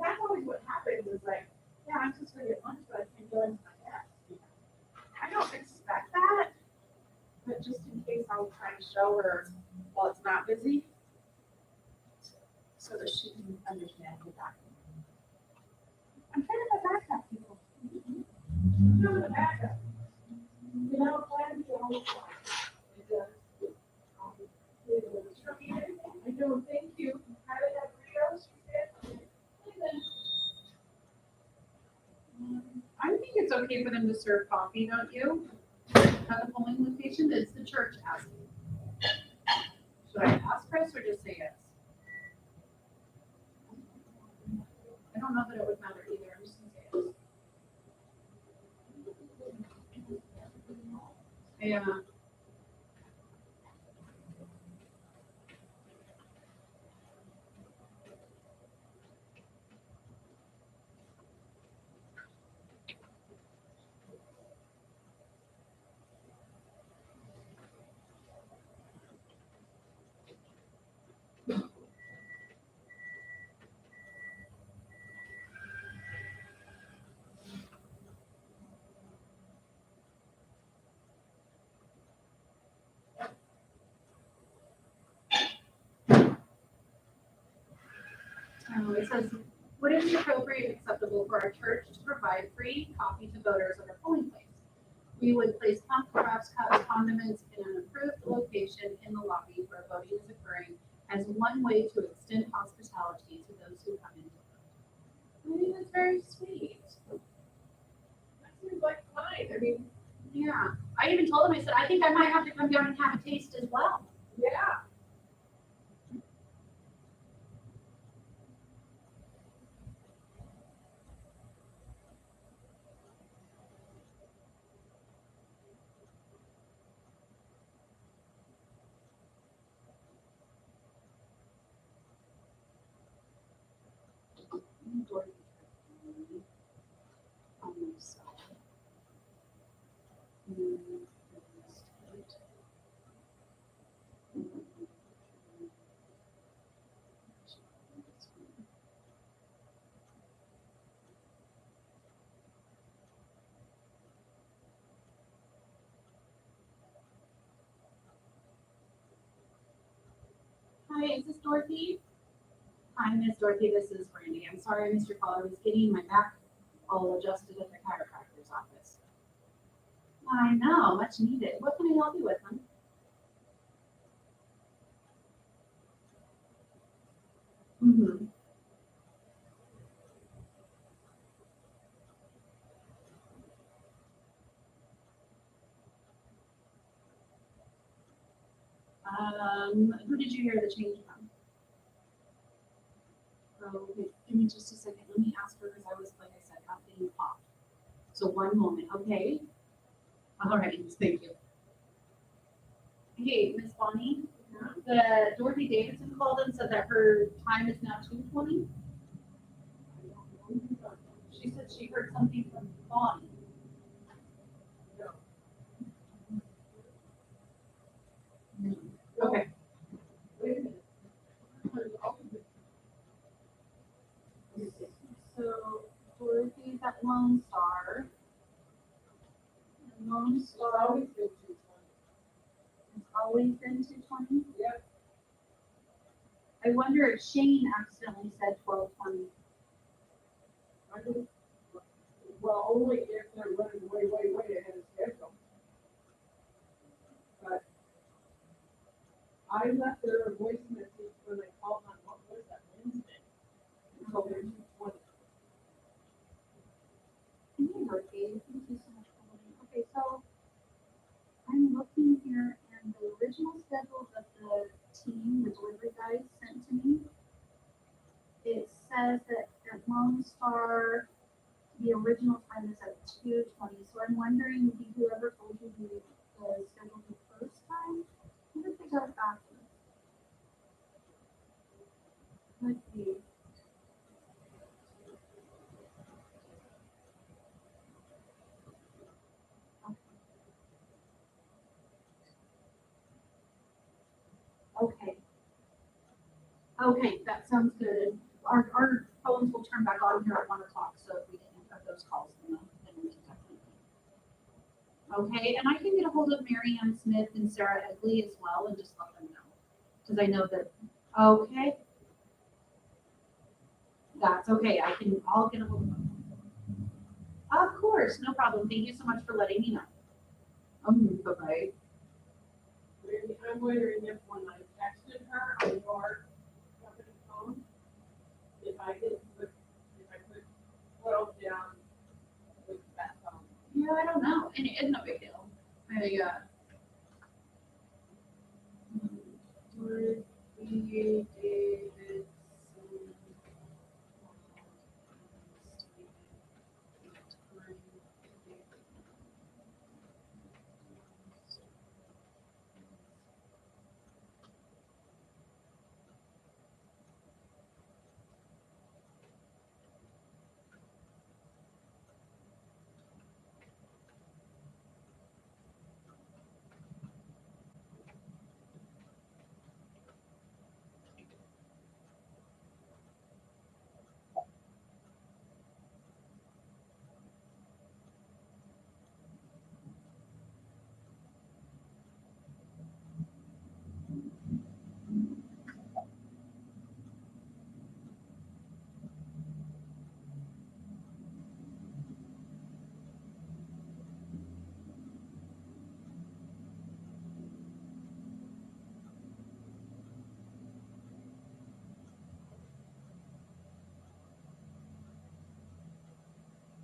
that's always what happens, is like, yeah, I'm just gonna get lunch, but I can't go into my desk. I don't expect that, but just in case, I'll try to show her while it's not busy, so that she can understand the document. I'm trying to back up people. No, the backup. You know, plan to be all the time. It does. I do, thank you. How did that burrito, she said? I think it's okay for them to serve coffee, don't you? At the polling location, it's the church asking. Should I ask Chris or just say yes? I don't know that it would matter either, I'm just gonna say yes. Yeah. It says, would it be appropriate and acceptable for our church to provide free coffee to voters at our polling place? We would place pumped crafts, cups, condiments in an approved location in the lobby where voting is occurring as one way to extend hospitality to those who come in to vote. I think that's very sweet. That seems like fine, I mean, Yeah, I even told him, I said, I think I might have to come down and have a taste as well. yeah. Hi, is this Dorothy? Hi, Miss Dorothy, this is Brandy. I'm sorry I missed your call. I was getting my back all adjusted at the chiropractor's office. I know, much needed. What can I help you with, hon? Mm-hmm. Who did you hear the change from? Oh, okay, give me just a second, let me ask her, because I was, like I said, not getting popped. So one moment, okay? All right, thank you. Hey, Miss Bonnie, the Dorothy Davidson called and said that her time is now 2:20. She said she heard something from Bonnie. Okay. So Dorothy's at Lone Star. And Lone Star. It's always been 2:20? Yep. I wonder if Shane accidentally said 12:20. Well, only if they're running way ahead of schedule. But I left her a voice message when I called on, what was that, Wednesday? And told her 2:20. Hey, Dorothy, thank you so much for holding. Okay, so I'm looking here and the original schedule that the team, the delivery guys sent to me, it says that at Lone Star, the original time is at 2:20. So I'm wondering, did whoever told you the schedule the first time? I wonder if they got it backwards. Could be. Okay. Okay, that sounds good. Our phones will turn back on here at 1 o'clock, so if we get any of those calls, then we can definitely. Okay, and I can get a hold of Mary Ann Smith and Sarah Egley as well and just let them know. Because I know that, okay. That's okay, I'll get a hold of them. Of course, no problem. Thank you so much for letting me know. Bye-bye. Maybe I'm wondering if when I texted her on your company phone, if I put 12 down with that phone. Yeah, I don't know. And it's no big deal. Dorothy Davidson.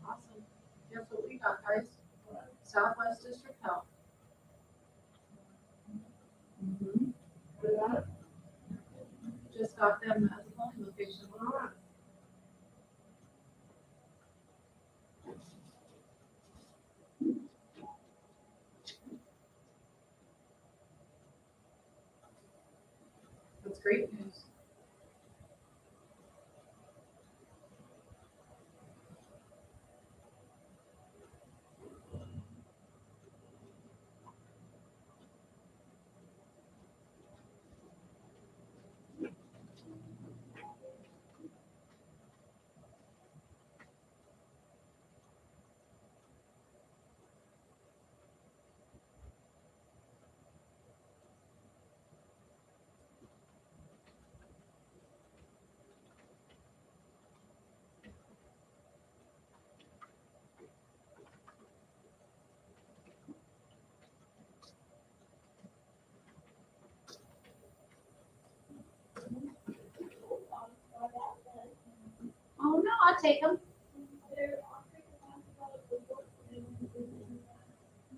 Awesome. Guess what we got, guys? Southwest District Health. Just got them as a polling location. That's great news. Oh, no, I'll take them.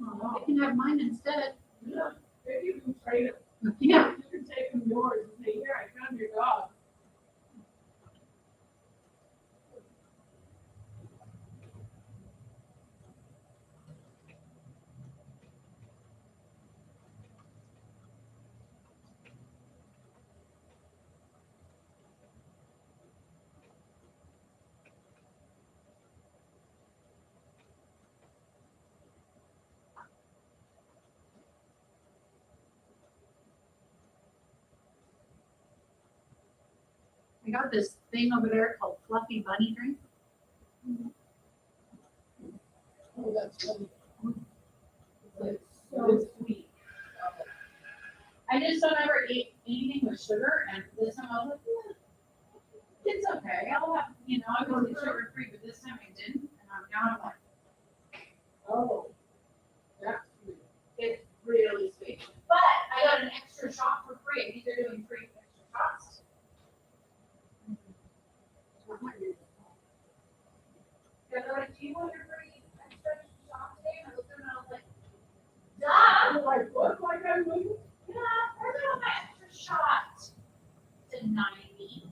Oh, they can have mine instead. Maybe you can trade it. Yeah. got this thing over there called Fluffy Bunny drink. Oh, that's funny. It's so sweet. I just don't ever eat anything with sugar, and this time I was like, yeah, it's okay. I'll have, I go get sugar free, but this time I didn't, and now I'm like, Oh. That's sweet. it's really sweet. But I got an extra shot for free. I think they're doing free extra shots. Yeah, they're like, do you want your free extra shot today? And I looked at them and I was like, duh! Like, what? Like I'm like, Yeah, where's all my extra shot? Deny me.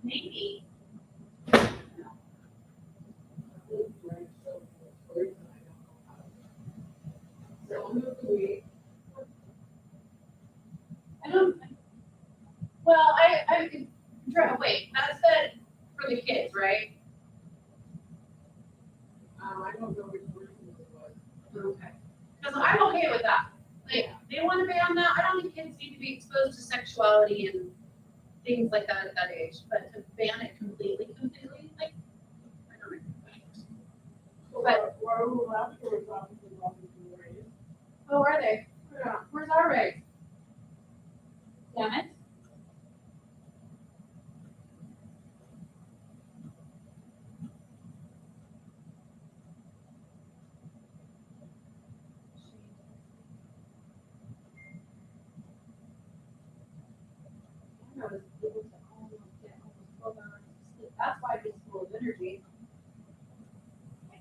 Maybe. I don't. Well, I could try. Wait, that said for the kids, right? I don't know which version it was. Okay. Because I'm okay with that. Like, they want to ban that. I don't think kids need to be exposed to sexuality and things like that at that age. But to ban it completely, like, I don't know. But Well, last year was obviously raised. oh, are they? Yeah. Where's our race? Damn it. I was able to almost get almost 12 hours of sleep. That's why he's full of energy. He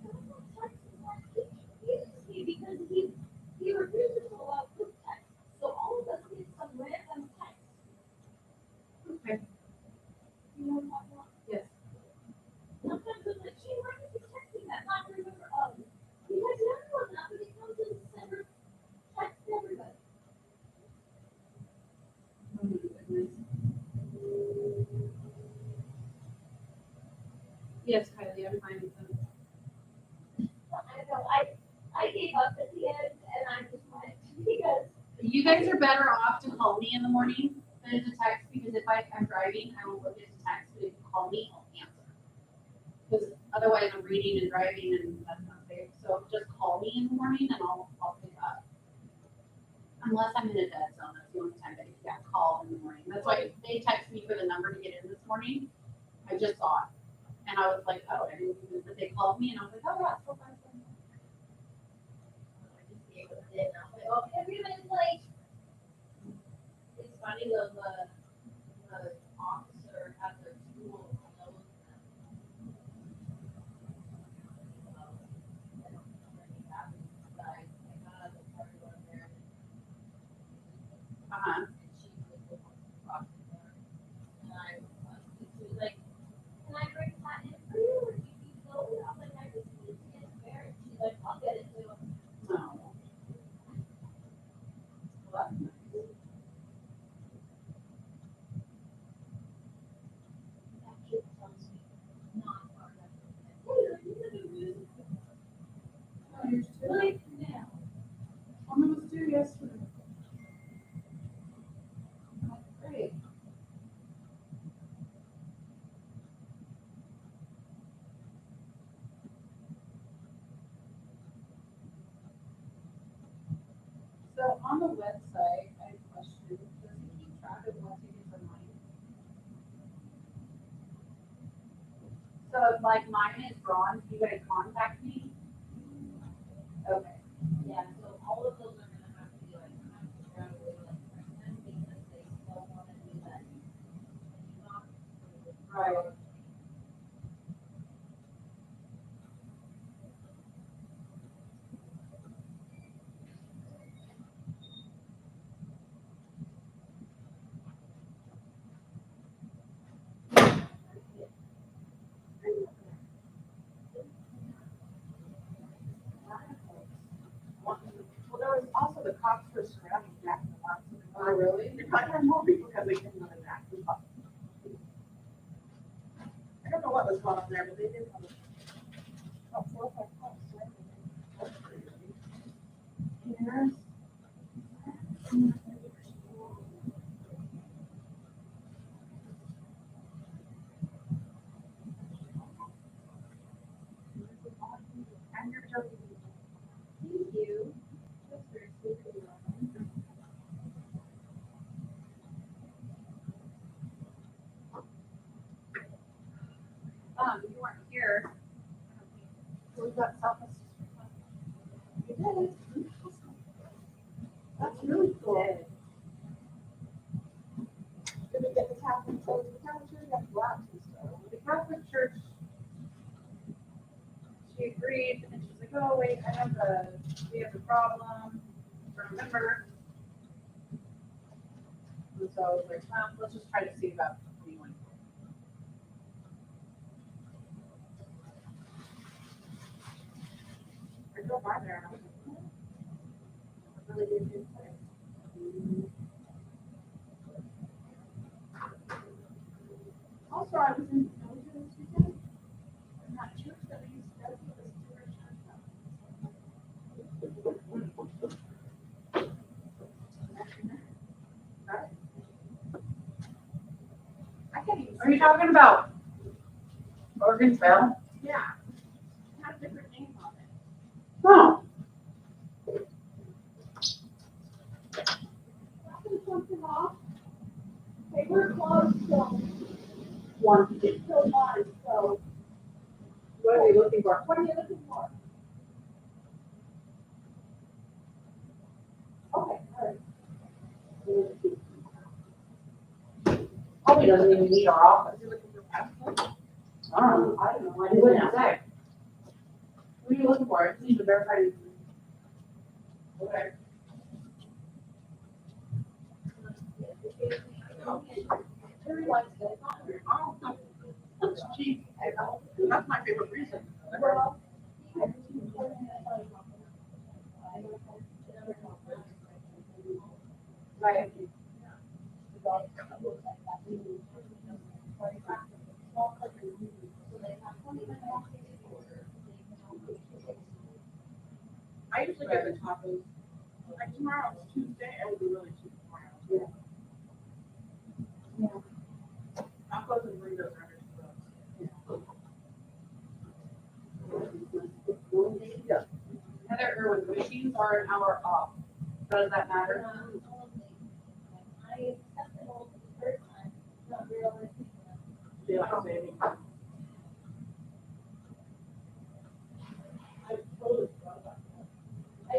confused me because he refuses to allow group text. So all of us get some random text. Okay. You know what I'm talking about? Yes. Sometimes I'm like, gee, why are you texting that? Not remember, he texts everyone now, but he comes in December, text everybody. Oh my goodness. Yes, Kylie, I'm finding them. I know, I gave up at the end and I just went because. You guys are better off to call me in the morning than to text, because if I'm driving, I won't look at the text, but if you call me, I'll answer. Because otherwise I'm reading and driving and that's not safe. So just call me in the morning and I'll pick up. Unless I'm in a dead zone, that's the only time that you got call in the morning. That's why they text me for the number to get in this morning. I just saw it. And I was like, oh, I didn't even, but they called me and I was like, oh, yeah, it's 457. I just gave it a day and I was like, oh, everybody's late. It's funny though, the officer at the school knows them. Uh-huh. And she was the one talking to her. And she was like, can I bring that in for you? Or do you need soda? I was like, I just need to get a bear. She's like, I'll get it too. No. What? That kid tells me not hard at Right now. I'm gonna do yesterday. Great. So on the website, I have a question. Does it keep track of what tickets are mine? So if like mine is drawn, do you guys contact me? Okay. Yeah, so all of those are gonna have to be like, have to try to really like press them because they still wanna do that. Right. Well, there was also the cops were surrounding Jack in the Box. Oh, really? They probably had more people because they couldn't go to Jack in the Box. I don't know what was going on there, but they did have about 4 or 5 cops. That's crazy. And you're joking. Thank you. That's very sweet of you. You weren't here. Was that selfish? You did. That's really cool. Did we get the Catholic, so the Catholic Church got blacks and stuff? The Catholic Church, she agreed, and she's like, oh, wait, we have a problem, remember? And so I was like, well, let's just try to see about anyone. I drove by there and I was like, oh, really good place. Also, I was in Belgium this weekend. And that church that we used to go to was to our church now. I can't even. Are you talking about Oregon Trail? Yeah. It had different names on it. Oh. Something off. They were closed till 1, till 1, so What are you looking for? what are you looking for? Okay, all right. Probably doesn't even need our office. You're looking for passport? I don't know. I don't know. It wouldn't say. What are you looking for? I need to verify. Okay. Very nice day. Oh, that's cheap. That's my favorite reason. Well, Right. I usually get the tacos. Like tomorrow's Tuesday, it will be really cheap tomorrow. Yeah. Tacos and burritos are $2. Heather Irwin, machines are an hour off. Does that matter? I accepted all the first time, not really. Daylight saving. I totally forgot about that. I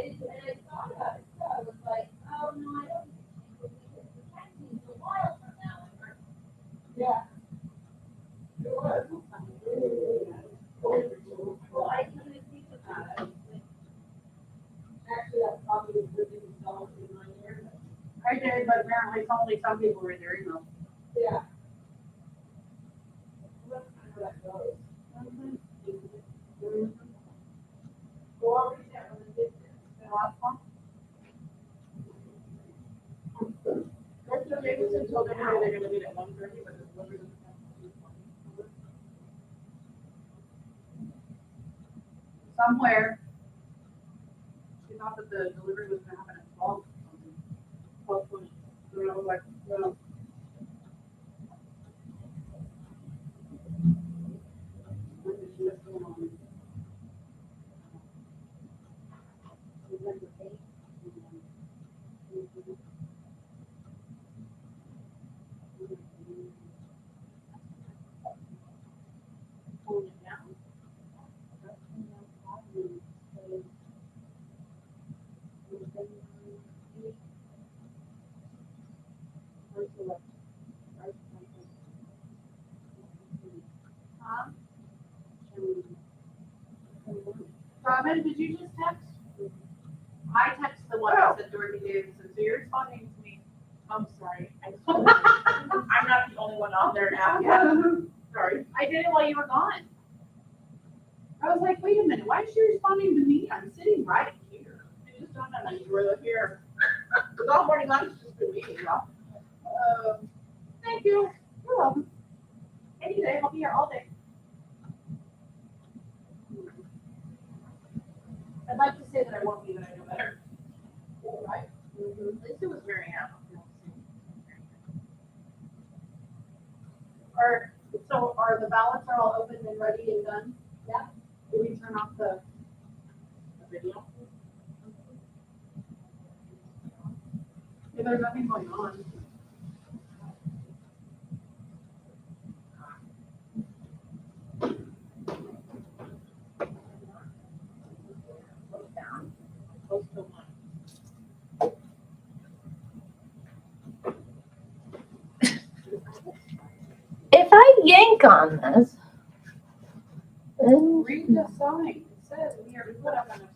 thought about it, so I was like, oh, no, I don't think we can protect these a while from now. Yeah. It was. Well, I didn't even think about it. Actually, that probably was really installed in my area. I did, but apparently it's only some people read their email. Yeah. That's kind of how that goes. Go over to that one and get the last one. Dr. Davidson told everybody they're gonna meet at 1:30, but the delivery doesn't come until 2:20. Somewhere. She thought that the delivery was gonna happen at 12. 12:20. So I was like, well. When did she miss going on? November 8th. Pulling it down. Robin, did you just text? I texted the one that said Dorothy Davidson, so you're responding to me. I'm sorry. I'm not the only one on there now. Sorry. I did it while you were gone. I was like, wait a minute, why is she responding to me? I'm sitting right here. I just don't know you were here. Because all morning long it's just been me, y'all. Thank you. You're welcome. Any day, I'll be here all day. I'd like to say that I won't be, but I know better. At least it was very ample. So are the ballots are all open and ready and done? Yeah. Did we turn off the video? Yeah, there's nothing going on. If I yank on this, then Read the sign, it says we are put up on a